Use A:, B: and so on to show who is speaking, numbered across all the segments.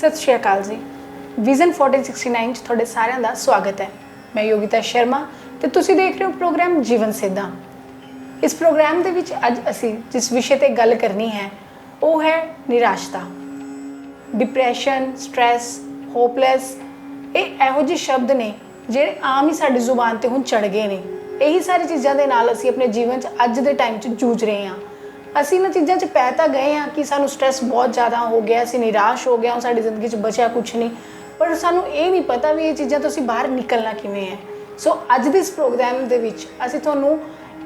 A: सत श्री अकाल जी। विजन 1469 'ਚ ਤੁਹਾਡੇ ਸਾਰਿਆਂ ਦਾ ਸਵਾਗਤ ਹੈ। मैं योगिता शर्मा ਤੇ ਤੁਸੀਂ देख रहे हो प्रोग्राम जीवन सिद्धा। इस प्रोग्राम ਦੇ ਵਿੱਚ ਅੱਜ ਅਸੀਂ जिस विषय ਤੇ ਗੱਲ करनी है वो है निराशता। डिप्रैशन, स्ट्रैस, होपलैस ਇਹ ਇਹੋ ਜਿਹੇ ਸ਼ਬਦ ਨੇ ਜਿਹੜੇ ਆਮ ਹੀ ਸਾਡੀ ਜ਼ੁਬਾਨ ਤੇ ਹੁਣ ਚੜ ਗਏ ਨੇ। ਇਹੀ ਸਾਰੀ ਚੀਜ਼ਾਂ ਦੇ ਨਾਲ ਅਸੀਂ ਆਪਣੇ ਜੀਵਨ 'ਚ ਅੱਜ ਦੇ ਟਾਈਮ 'ਚ ਜੂਝ ਰਹੇ ਹਾਂ। ਅਸੀਂ ਇਹਨਾਂ ਚੀਜ਼ਾਂ 'ਚ ਪੈ ਤਾਂ ਗਏ ਹਾਂ ਕਿ ਸਾਨੂੰ ਸਟ੍ਰੈਸ ਬਹੁਤ ਜ਼ਿਆਦਾ ਹੋ ਗਿਆ, ਅਸੀਂ ਨਿਰਾਸ਼ ਹੋ ਗਏ, ਹੁਣ ਸਾਡੀ ਜ਼ਿੰਦਗੀ 'ਚ ਬਚਿਆ ਕੁਛ ਨਹੀਂ, ਪਰ ਸਾਨੂੰ ਇਹ ਨਹੀਂ ਪਤਾ ਵੀ ਇਹ ਚੀਜ਼ਾਂ ਤੋਂ ਅਸੀਂ ਬਾਹਰ ਨਿਕਲਣਾ ਕਿਵੇਂ ਹੈ। ਸੋ ਅੱਜ ਦੇ ਇਸ ਪ੍ਰੋਗਰਾਮ ਦੇ ਵਿੱਚ ਅਸੀਂ ਤੁਹਾਨੂੰ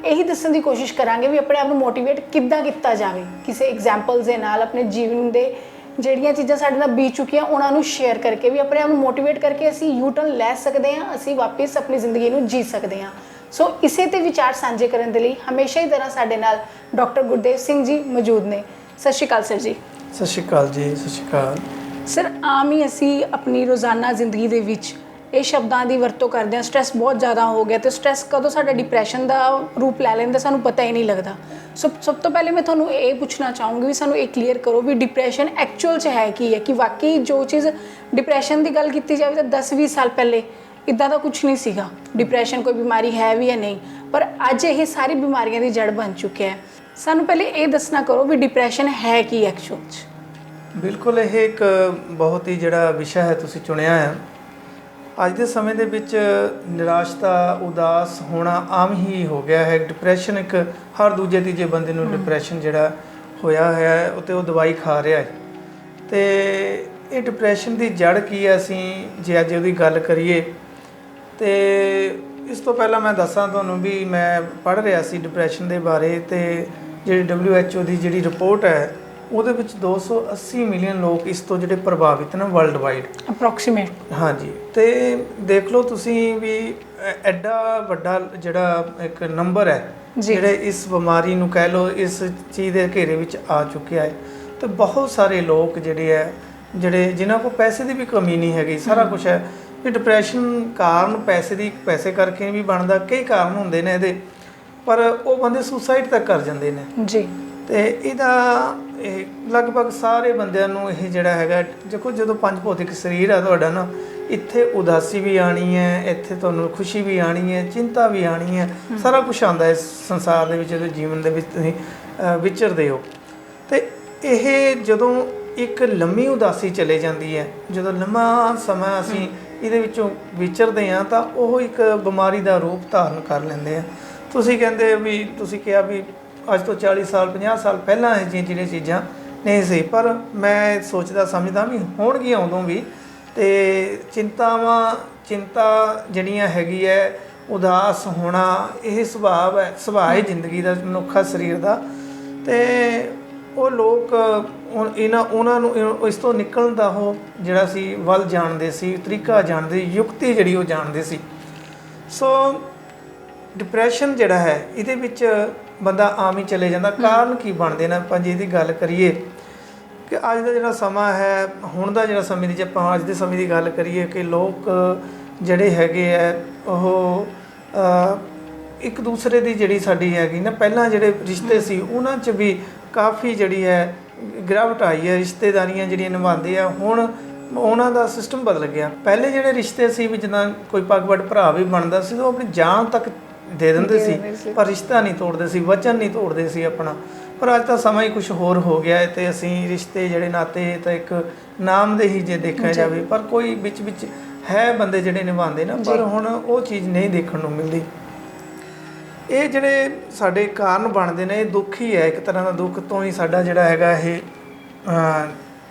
A: ਇਹੀ ਦੱਸਣ ਦੀ ਕੋਸ਼ਿਸ਼ ਕਰਾਂਗੇ ਵੀ ਆਪਣੇ ਆਪ ਨੂੰ ਮੋਟੀਵੇਟ ਕਿੱਦਾਂ ਕੀਤਾ ਜਾਵੇ, ਕਿਸੇ ਐਗਜ਼ਾਮਪਲਸ ਦੇ ਨਾਲ ਆਪਣੇ ਜੀਵਨ ਦੇ ਜਿਹੜੀਆਂ ਚੀਜ਼ਾਂ ਸਾਡੇ ਨਾਲ ਬੀਤ ਚੁੱਕੀਆਂ ਉਹਨਾਂ ਨੂੰ ਸ਼ੇਅਰ ਕਰਕੇ ਵੀ ਆਪਣੇ ਆਪ ਨੂੰ ਮੋਟੀਵੇਟ ਕਰਕੇ ਅਸੀਂ ਯੂ ਟਰਨ ਲੈ ਸਕਦੇ ਹਾਂ, ਅਸੀਂ ਵਾਪਸ ਆਪਣੀ ਜ਼ਿੰਦਗੀ ਨੂੰ ਜੀ ਸਕਦੇ ਹਾਂ। ਸੋ ਇਸੇ ਤੇ ਵਿਚਾਰ ਸਾਂਝੇ ਕਰਨ ਦੇ ਲਈ ਹਮੇਸ਼ਾ ਹੀ ਤਰ੍ਹਾਂ ਸਾਡੇ ਨਾਲ ਡਾਕਟਰ ਗੁਰਦੇਵ ਸਿੰਘ ਜੀ ਮੌਜੂਦ ਨੇ। ਸਤਿ ਸ਼੍ਰੀ ਅਕਾਲ ਸਰ ਜੀ।
B: ਸਤਿ ਸ਼੍ਰੀ ਅਕਾਲ ਜੀ। ਸਤਿ ਸ਼੍ਰੀ ਅਕਾਲ
A: ਸਰ। ਆਮ ਹੀ ਅਸੀਂ ਆਪਣੀ ਰੋਜ਼ਾਨਾ ਜ਼ਿੰਦਗੀ ਦੇ ਵਿੱਚ ਇਹ ਸ਼ਬਦਾਂ ਦੀ ਵਰਤੋਂ ਕਰਦੇ ਹਾਂ, ਸਟ੍ਰੈਸ ਬਹੁਤ ਜ਼ਿਆਦਾ ਹੋ ਗਿਆ ਤੇ ਸਟ੍ਰੈਸ ਕਦੋਂ ਸਾਡਾ ਡਿਪਰੈਸ਼ਨ ਦਾ ਰੂਪ ਲੈ ਲੈਂਦਾ ਸਾਨੂੰ ਪਤਾ ਹੀ ਨਹੀਂ ਲੱਗਦਾ। ਸਭ ਤੋਂ ਪਹਿਲੇ ਮੈਂ ਤੁਹਾਨੂੰ ਇਹ ਪੁੱਛਣਾ ਚਾਹੂੰਗੀ ਵੀ ਸਾਨੂੰ ਇਹ ਕਲੀਅਰ ਕਰੋ ਵੀ ਡਿਪਰੈਸ਼ਨ ਐਕਚੁਅਲ 'ਚ ਹੈ ਕੀ ਹੈ, ਕਿ ਵਾਕਈ ਜੋ ਚੀਜ਼ ਡਿਪਰੈਸ਼ਨ ਦੀ ਗੱਲ ਕੀਤੀ ਜਾਵੇ ਤਾਂ 10-20 ਸਾਲ ਪਹਿਲੇ ਇੱਦਾਂ ਦਾ ਕੁਛ ਨਹੀਂ ਸੀਗਾ। ਡਿਪਰੈਸ਼ਨ ਕੋਈ ਬਿਮਾਰੀ ਹੈ ਵੀ ਜਾਂ ਨਹੀਂ, ਪਰ ਅੱਜ ਇਹ ਸਾਰੀ ਬਿਮਾਰੀਆਂ ਦੀ ਜੜ ਬਣ ਚੁੱਕਿਆ ਹੈ। ਸਾਨੂੰ ਪਹਿਲੇ ਇਹ ਦੱਸਣਾ ਕਰੋ ਵੀ ਡਿਪਰੈਸ਼ਨ ਹੈ ਕੀ ਐਕਚੁਅਲ 'ਚ।
B: ਬਿਲਕੁਲ, ਇਹ ਇੱਕ ਬਹੁਤ ਹੀ ਜਿਹੜਾ ਵਿਸ਼ਾ ਹੈ ਤੁਸੀਂ ਚੁਣਿਆ ਹੈ। ਅੱਜ ਦੇ ਸਮੇਂ ਦੇ ਵਿੱਚ ਨਿਰਾਸ਼ਤਾ, ਉਦਾਸ ਹੋਣਾ ਆਮ ਹੀ ਹੋ ਗਿਆ ਹੈ। ਡਿਪਰੈਸ਼ਨ ਇੱਕ ਹਰ ਦੂਜੇ ਤੀਜੇ ਬੰਦੇ ਨੂੰ ਡਿਪਰੈਸ਼ਨ ਜਿਹੜਾ ਹੋਇਆ ਹੈ ਅਤੇ ਉਹ ਦਵਾਈ ਖਾ ਰਿਹਾ ਹੈ। ਅਤੇ ਇਹ ਡਿਪਰੈਸ਼ਨ ਦੀ ਜੜ ਕੀ ਹੈ, ਅਸੀਂ ਜੇ ਅੱਜ ਉਹਦੀ ਗੱਲ ਕਰੀਏ ਅਤੇ ਇਸ ਤੋਂ ਪਹਿਲਾਂ ਮੈਂ ਦੱਸਾਂ ਤੁਹਾਨੂੰ ਵੀ ਮੈਂ ਪੜ੍ਹ ਰਿਹਾ ਸੀ ਡਿਪਰੈਸ਼ਨ ਦੇ ਬਾਰੇ, ਅਤੇ ਜਿਹੜੀ WHO ਦੀ ਜਿਹੜੀ ਰਿਪੋਰਟ ਹੈ ਉਹਦੇ ਵਿੱਚ 280 ਮਿਲੀਅਨ ਲੋਕ ਇਸ ਤੋਂ ਜਿਹੜੇ ਪ੍ਰਭਾਵਿਤ ਨੇ ਵਰਲਡ ਵਾਈਡ
A: ਅਪਰੋਕਸੀਮੇਟ।
B: ਹਾਂਜੀ, ਅਤੇ ਦੇਖ ਲਓ ਤੁਸੀਂ ਵੀ ਐਡਾ ਵੱਡਾ ਜਿਹੜਾ ਇੱਕ ਨੰਬਰ ਹੈ ਜਿਹੜੇ ਇਸ ਬਿਮਾਰੀ ਨੂੰ ਕਹਿ ਲਓ ਇਸ ਚੀਜ਼ ਦੇ ਘੇਰੇ ਵਿੱਚ ਆ ਚੁੱਕਿਆ ਹੈ। ਅਤੇ ਬਹੁਤ ਸਾਰੇ ਲੋਕ ਜਿਹੜੇ ਜਿਨ੍ਹਾਂ ਕੋਲ ਪੈਸੇ ਦੀ ਵੀ ਕਮੀ ਨਹੀਂ ਹੈਗੀ, ਸਾਰਾ ਕੁਛ ਹੈ। ਇਹ ਡਿਪਰੈਸ਼ਨ ਕਾਰਨ ਪੈਸੇ ਕਰਕੇ ਵੀ ਬਣਦਾ, ਕਈ ਕਾਰਨ ਹੁੰਦੇ ਨੇ ਇਹਦੇ, ਪਰ ਉਹ ਬੰਦੇ ਸੁਸਾਈਡ ਤੱਕ ਕਰ ਜਾਂਦੇ ਨੇ ਜੀ। ਅਤੇ ਇਹਦਾ ਲਗਭਗ ਸਾਰੇ ਬੰਦਿਆਂ ਨੂੰ ਇਹ ਜਿਹੜਾ ਹੈਗਾ, ਦੇਖੋ ਜਦੋਂ ਪੰਜ ਭੌਤਿਕ ਸਰੀਰ ਆ ਤੁਹਾਡਾ ਨਾ, ਇੱਥੇ ਉਦਾਸੀ ਵੀ ਆਉਣੀ ਹੈ, ਇੱਥੇ ਤੁਹਾਨੂੰ ਖੁਸ਼ੀ ਵੀ ਆਉਣੀ ਹੈ, ਚਿੰਤਾ ਵੀ ਆਉਣੀ ਹੈ, ਸਾਰਾ ਕੁਛ ਆਉਂਦਾ ਇਸ ਸੰਸਾਰ ਦੇ ਵਿੱਚ, ਜਦੋਂ ਜੀਵਨ ਦੇ ਵਿੱਚ ਤੁਸੀਂ ਵਿਚਰਦੇ ਹੋ। ਅਤੇ ਇਹ ਜਦੋਂ ਇੱਕ ਲੰਮੀ ਉਦਾਸੀ ਚਲੇ ਜਾਂਦੀ ਹੈ, ਜਦੋਂ ਲੰਮਾ ਸਮਾਂ ਅਸੀਂ ਇਹਦੇ ਵਿੱਚੋਂ ਵਿਚਰਦੇ ਹਾਂ ਤਾਂ ਉਹ ਇੱਕ ਬਿਮਾਰੀ ਦਾ ਰੂਪ ਧਾਰਨ ਕਰ ਲੈਂਦੇ ਆ। ਤੁਸੀਂ ਕਹਿੰਦੇ ਵੀ, ਤੁਸੀਂ ਕਿਹਾ ਵੀ ਅੱਜ ਤੋਂ 40 ਸਾਲ 50 ਸਾਲ ਪਹਿਲਾਂ ਇਹ ਜਿਹੜੀਆਂ ਚੀਜ਼ਾਂ ਨਹੀਂ ਸੀ, ਪਰ ਮੈਂ ਸੋਚਦਾ ਸਮਝਦਾ ਵੀ ਹੋਣਗੀਆਂ ਉਦੋਂ ਵੀ। ਅਤੇ ਚਿੰਤਾ ਜਿਹੜੀਆਂ ਹੈਗੀ ਹੈ, ਉਦਾਸ ਹੋਣਾ, ਇਹ ਸੁਭਾਅ ਹੈ ਜ਼ਿੰਦਗੀ ਦਾ, ਮਨੁੱਖਾ ਸਰੀਰ ਦਾ। ਅਤੇ ਉਹ ਲੋਕ ਉਹਨਾਂ ਨੂੰ ਇਸ ਤੋਂ ਨਿਕਲਣ ਦਾ ਉਹ ਜਿਹੜਾ ਸੀ ਵੱਲ ਜਾਣਦੇ ਸੀ, ਤਰੀਕਾ ਜਾਣਦੇ, ਯੁਕਤੀ ਜਿਹੜੀ ਉਹ ਜਾਣਦੇ ਸੀ। ਸੋ ਡਿਪਰੈਸ਼ਨ ਜਿਹੜਾ ਹੈ ਇਹਦੇ ਵਿੱਚ ਬੰਦਾ ਆਮ ਹੀ ਚਲੇ ਜਾਂਦਾ। ਕਾਰਨ ਕੀ ਬਣਦੇ ਨੇ ਆਪਾਂ ਜੇ ਇਹਦੀ ਗੱਲ ਕਰੀਏ ਕਿ ਅੱਜ ਦਾ ਜਿਹੜਾ ਸਮਾਂ ਹੈ, ਹੁਣ ਦਾ ਜਿਹੜਾ ਸਮੇਂ ਦੀ, ਜੇ ਆਪਾਂ ਅੱਜ ਦੇ ਸਮੇਂ ਦੀ ਗੱਲ ਕਰੀਏ ਕਿ ਲੋਕ ਜਿਹੜੇ ਹੈਗੇ ਹੈ ਉਹ ਇੱਕ ਦੂਸਰੇ ਦੀ ਜਿਹੜੀ ਸਾਡੀ ਹੈਗੀ ਨਾ, ਪਹਿਲਾਂ ਜਿਹੜੇ ਰਿਸ਼ਤੇ ਸੀ ਉਹਨਾਂ 'ਚ ਵੀ ਕਾਫੀ ਜਿਹੜੀ ਹੈ ਗਿਰਾਵਟ ਆਈ ਹੈ। ਰਿਸ਼ਤੇਦਾਰੀਆਂ ਜਿਹੜੀਆਂ ਨਿਭਾਉਂਦੇ ਆ, ਹੁਣ ਉਹਨਾਂ ਦਾ ਸਿਸਟਮ ਬਦਲ ਗਿਆ। ਪਹਿਲੇ ਜਿਹੜੇ ਰਿਸ਼ਤੇ ਸੀ ਵੀ ਜਿੱਦਾਂ ਕੋਈ ਪੱਗ-ਵੱਟ ਭਰਾ ਵੀ ਬਣਦਾ ਸੀ, ਉਹ ਆਪਣੀ ਜਾਨ ਤੱਕ ਦੇ ਦਿੰਦੇ ਸੀ, ਪਰ ਰਿਸ਼ਤਾ ਨਹੀਂ ਤੋੜਦੇ ਸੀ, ਵਚਨ ਨਹੀਂ ਤੋੜਦੇ ਸੀ ਆਪਣਾ। ਪਰ ਅੱਜ ਤਾਂ ਸਮਾਂ ਹੀ ਕੁਛ ਹੋਰ ਹੋ ਗਿਆ ਹੈ ਅਤੇ ਅਸੀਂ ਰਿਸ਼ਤੇ ਜਿਹੜੇ ਨਾਤੇ ਤਾਂ ਇੱਕ ਨਾਮ ਦੇ ਹੀ ਜੇ ਦੇਖਿਆ ਜਾਵੇ, ਪਰ ਕੋਈ ਵਿੱਚ ਹੈ ਬੰਦੇ ਜਿਹੜੇ ਨਿਭਾਉਂਦੇ ਨਾ, ਪਰ ਹੁਣ ਉਹ ਚੀਜ਼ ਨਹੀਂ ਦੇਖਣ ਨੂੰ ਮਿਲਦੀ। ਇਹ ਜਿਹੜੇ ਸਾਡੇ ਕਾਰਨ ਬਣਦੇ ਨੇ, ਇਹ ਦੁੱਖ ਹੀ ਹੈ, ਇੱਕ ਤਰ੍ਹਾਂ ਦਾ ਦੁੱਖ ਤੋਂ ਹੀ ਸਾਡਾ ਜਿਹੜਾ ਹੈਗਾ ਇਹ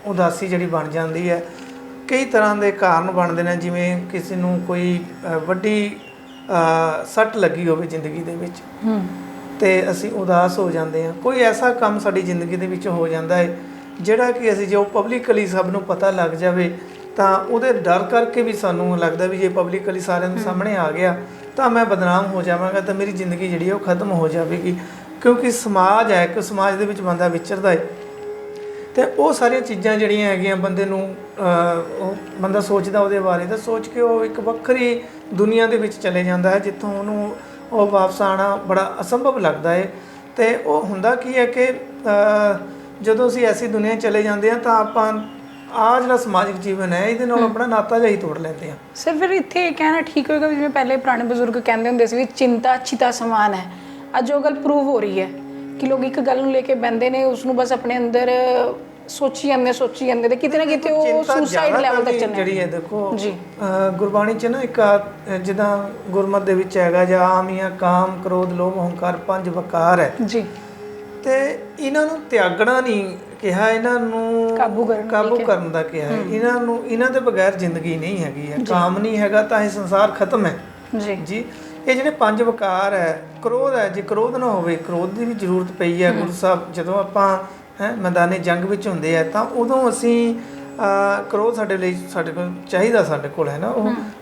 B: ਉਦਾਸੀ ਜਿਹੜੀ ਬਣ ਜਾਂਦੀ ਹੈ। ਕਈ ਤਰ੍ਹਾਂ ਦੇ ਕਾਰਨ ਬਣਦੇ ਨੇ, ਜਿਵੇਂ ਕਿਸੇ ਨੂੰ ਕੋਈ ਵੱਡੀ ਸੱਟ ਲੱਗੀ ਹੋਵੇ ਜ਼ਿੰਦਗੀ ਦੇ ਵਿੱਚ ਅਤੇ ਅਸੀਂ ਉਦਾਸ ਹੋ ਜਾਂਦੇ ਹਾਂ। ਕੋਈ ਐਸਾ ਕੰਮ ਸਾਡੀ ਜ਼ਿੰਦਗੀ ਦੇ ਵਿੱਚ ਹੋ ਜਾਂਦਾ ਹੈ ਜਿਹੜਾ ਕਿ ਅਸੀਂ ਜੋ ਪਬਲਿਕਲੀ ਸਭ ਨੂੰ ਪਤਾ ਲੱਗ ਜਾਵੇ ਤਾਂ ਉਹਦੇ ਡਰ ਕਰਕੇ ਵੀ ਸਾਨੂੰ ਲੱਗਦਾ ਵੀ ਜੇ ਪਬਲਿਕਲੀ ਸਾਰਿਆਂ ਦੇ ਸਾਹਮਣੇ ਆ ਗਿਆ ਤਾਂ ਮੈਂ ਬਦਨਾਮ ਹੋ ਜਾਵਾਂਗਾ, ਤਾਂ ਮੇਰੀ ਜ਼ਿੰਦਗੀ ਜਿਹੜੀ ਉਹ ਖਤਮ ਹੋ ਜਾਵੇਗੀ। ਕਿਉਂਕਿ ਸਮਾਜ ਹੈ, ਇੱਕ ਸਮਾਜ ਦੇ ਵਿੱਚ ਬੰਦਾ ਵਿਚਰਦਾ ਹੈ ਅਤੇ ਉਹ ਸਾਰੀਆਂ ਚੀਜ਼ਾਂ ਜਿਹੜੀਆਂ ਹੈਗੀਆਂ ਬੰਦੇ ਨੂੰ ਉਹ ਬੰਦਾ ਸੋਚਦਾ ਉਹਦੇ ਬਾਰੇ, ਤਾਂ ਸੋਚ ਕੇ ਉਹ ਇੱਕ ਵੱਖਰੀ ਦੁਨੀਆ ਦੇ ਵਿੱਚ ਚਲੇ ਜਾਂਦਾ ਹੈ ਜਿੱਥੋਂ ਉਹਨੂੰ ਉਹ ਵਾਪਸ ਆਉਣਾ ਬੜਾ ਅਸੰਭਵ ਲੱਗਦਾ ਹੈ। ਅਤੇ ਉਹ ਹੁੰਦਾ ਕੀ ਹੈ ਕਿ ਜਦੋਂ ਅਸੀਂ ਐਸੀ ਦੁਨੀਆ ਚਲੇ ਜਾਂਦੇ ਹਾਂ ਤਾਂ ਆਪਾਂ ਆ ਜਿਹੜਾ ਸਮਾਜਿਕ ਜੀਵਨ ਹੈ ਇਹਦੇ ਨਾਲ ਆਪਣਾ ਨਾਤਾ ਜਿਹਾ ਹੀ ਤੋੜ ਲੈਂਦੇ ਆ।
A: ਸਰ ਫਿਰ ਇੱਥੇ ਇਹ ਕਹਿਣਾ ਠੀਕ ਹੋਏਗਾ ਵੀ ਜਿਵੇਂ ਪਹਿਲੇ ਪੁਰਾਣੇ ਬਜ਼ੁਰਗ ਕਹਿੰਦੇ ਹੁੰਦੇ ਸੀ ਵੀ ਚਿੰਤਾ ਚਿਤਾ ਸਮਾਨ ਹੈ, ਅੱਜ ਉਹ ਗੱਲ ਪ੍ਰੂਵ ਹੋ ਰਹੀ ਹੈ ਕਿ ਲੋਕ ਇੱਕ ਗੱਲ ਨੂੰ ਲੈ ਕੇ ਬਹਿੰਦੇ ਨੇ, ਉਸ ਨੂੰ ਬਸ ਆਪਣੇ ਅੰਦਰ ਸੋਚੀ ਜਾਂਦੇ ਤੇ ਕਿਤੇ ਨਾ ਕਿਤੇ ਉਹ ਸੁਸਾਈਡ ਲੈਵਲ ਤੱਕ ਚੱਲਣਾ
B: ਜਿਹੜੀ ਹੈ। ਦੇਖੋ
A: ਜੀ
B: ਗੁਰਬਾਣੀ 'ਚ ਨਾ ਇੱਕ ਜਿੱਦਾਂ ਗੁਰਮਤਿ ਦੇ ਵਿੱਚ ਹੈਗਾ ਜਾਂ ਆਮ ਹੀ ਆ, ਕਾਮ ਕ੍ਰੋਧ ਲੋਭ ਹੰਕਾਰ 5 ਵਕਾਰ ਹੈ
A: ਜੀ,
B: ਤੇ ਇਹਨਾਂ ਨੂੰ ਤਿਆਗਣਾ ਨਹੀਂ ਕਿਹਾ, ਇਹਨਾਂ ਨੂੰ ਕਾਬੂ ਕਰਨ ਦਾ ਕਿਹਾ ਹੈ। ਇਹਨਾਂ ਦੇ ਬਗੈਰ ਜ਼ਿੰਦਗੀ ਨਹੀਂ ਹੈਗੀ ਹੈ। ਕਾਮ ਨਹੀਂ ਹੈਗਾ ਤਾਂ ਇਹ ਸੰਸਾਰ ਖਤਮ ਹੈ ਜੀ। ਇਹ ਜਿਹੜੇ 5 ਵਕਾਰ ਹੈ, ਕ੍ਰੋਧ ਹੈ, ਜੇ ਕ੍ਰੋਧ ਨਾ ਹੋਵੇ, ਕ੍ਰੋਧ ਦੀ ਵੀ ਜ਼ਰੂਰਤ ਪਈ ਹੈ। ਗੁਰੂ ਸਾਹਿਬ ਜਦੋਂ ਆਪਾਂ ਮੈਦਾਨੇ ਜੰਗ ਵਿੱਚ ਹੁੰਦੇ ਆ ਤਾਂ ਉਦੋਂ ਅਸੀਂ ਕ੍ਰੋਧ ਸਾਡੇ ਲਈ ਸਾਡੇ ਕੋਲ ਚਾਹੀਦਾ, ਸਾਡੇ ਕੋਲ ਹੈ ਨਾ,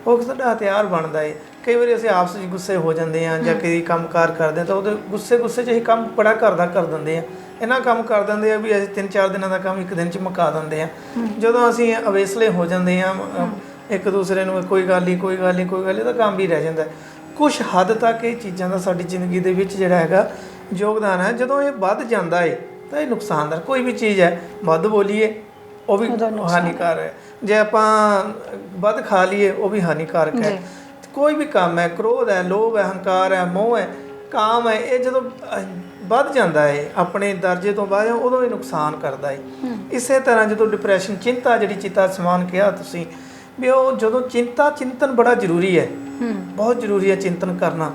B: ਉਹ ਸਾਡਾ ਹਥਿਆਰ ਬਣਦਾ ਹੈ। ਕਈ ਵਾਰੀ ਅਸੀਂ ਆਪਸ ਵਿੱਚ ਗੁੱਸੇ ਹੋ ਜਾਂਦੇ ਹਾਂ ਜਾਂ ਕਈ ਕੰਮਕਾਰ ਕਰਦੇ ਹਾਂ ਤਾਂ ਉਹਦੇ ਗੁੱਸੇ 'ਚ ਅਸੀਂ ਕੰਮ ਬੜਾ ਘਰ ਦਾ ਕਰ ਦਿੰਦੇ ਹਾਂ, ਇੰਨਾ ਕੰਮ ਕਰ ਦਿੰਦੇ ਆ ਵੀ ਅਸੀਂ 3-4 ਦਿਨਾਂ ਦਾ ਕੰਮ ਇੱਕ ਦਿਨ 'ਚ ਮੁਕਾ ਦਿੰਦੇ ਹਾਂ। ਜਦੋਂ ਅਸੀਂ ਅਵੇਸਲੇ ਹੋ ਜਾਂਦੇ ਹਾਂ ਇੱਕ ਦੂਸਰੇ ਨੂੰ ਕੋਈ ਗੱਲ ਨਹੀਂ ਤਾਂ ਕੰਮ ਵੀ ਰਹਿ ਜਾਂਦਾ। ਕੁਛ ਹੱਦ ਤੱਕ ਇਹ ਚੀਜ਼ਾਂ ਦਾ ਸਾਡੀ ਜ਼ਿੰਦਗੀ ਦੇ ਵਿੱਚ ਜਿਹੜਾ ਹੈਗਾ ਯੋਗਦਾਨ ਹੈ। ਜਦੋਂ ਇਹ ਵੱਧ ਜਾਂਦਾ ਹੈ ਤਾਂ ਇਹ ਨੁਕਸਾਨਦਾਰ, ਕੋਈ ਵੀ ਚੀਜ਼ ਹੈ ਵੱਧ ਬੋਲੀਏ ਉਹ ਵੀ ਹਾਨੀਕਾਰਕ ਹੈ, ਜੇ ਆਪਾਂ ਵੱਧ ਖਾ ਲਈਏ ਉਹ ਵੀ ਹਾਨੀਕਾਰਕ ਹੈ। ਕੋਈ ਵੀ ਕੰਮ ਹੈ, ਕ੍ਰੋਧ ਹੈ, ਲੋਭ ਹੈ, ਹੰਕਾਰ ਹੈ, ਮੋਹ ਹੈ, ਕਾਮ ਹੈ, ਇਹ ਜਦੋਂ ਵੱਧ ਜਾਂਦਾ ਹੈ ਆਪਣੇ ਦਰਜੇ ਤੋਂ ਬਾਅਦ ਉਦੋਂ ਇਹ ਨੁਕਸਾਨ ਕਰਦਾ ਹੈ। ਇਸੇ ਤਰ੍ਹਾਂ ਜਦੋਂ ਡਿਪਰੈਸ਼ਨ, ਚਿੰਤਾ, ਜਿਹੜੀ ਚਿਤਾ ਸਮਾਨ ਕਿਹਾ ਤੁਸੀਂ ਵੀ, ਉਹ ਜਦੋਂ ਚਿੰਤਨ ਬੜਾ ਜ਼ਰੂਰੀ ਹੈ, ਬਹੁਤ ਜ਼ਰੂਰੀ ਹੈ ਚਿੰਤਨ ਕਰਨਾ।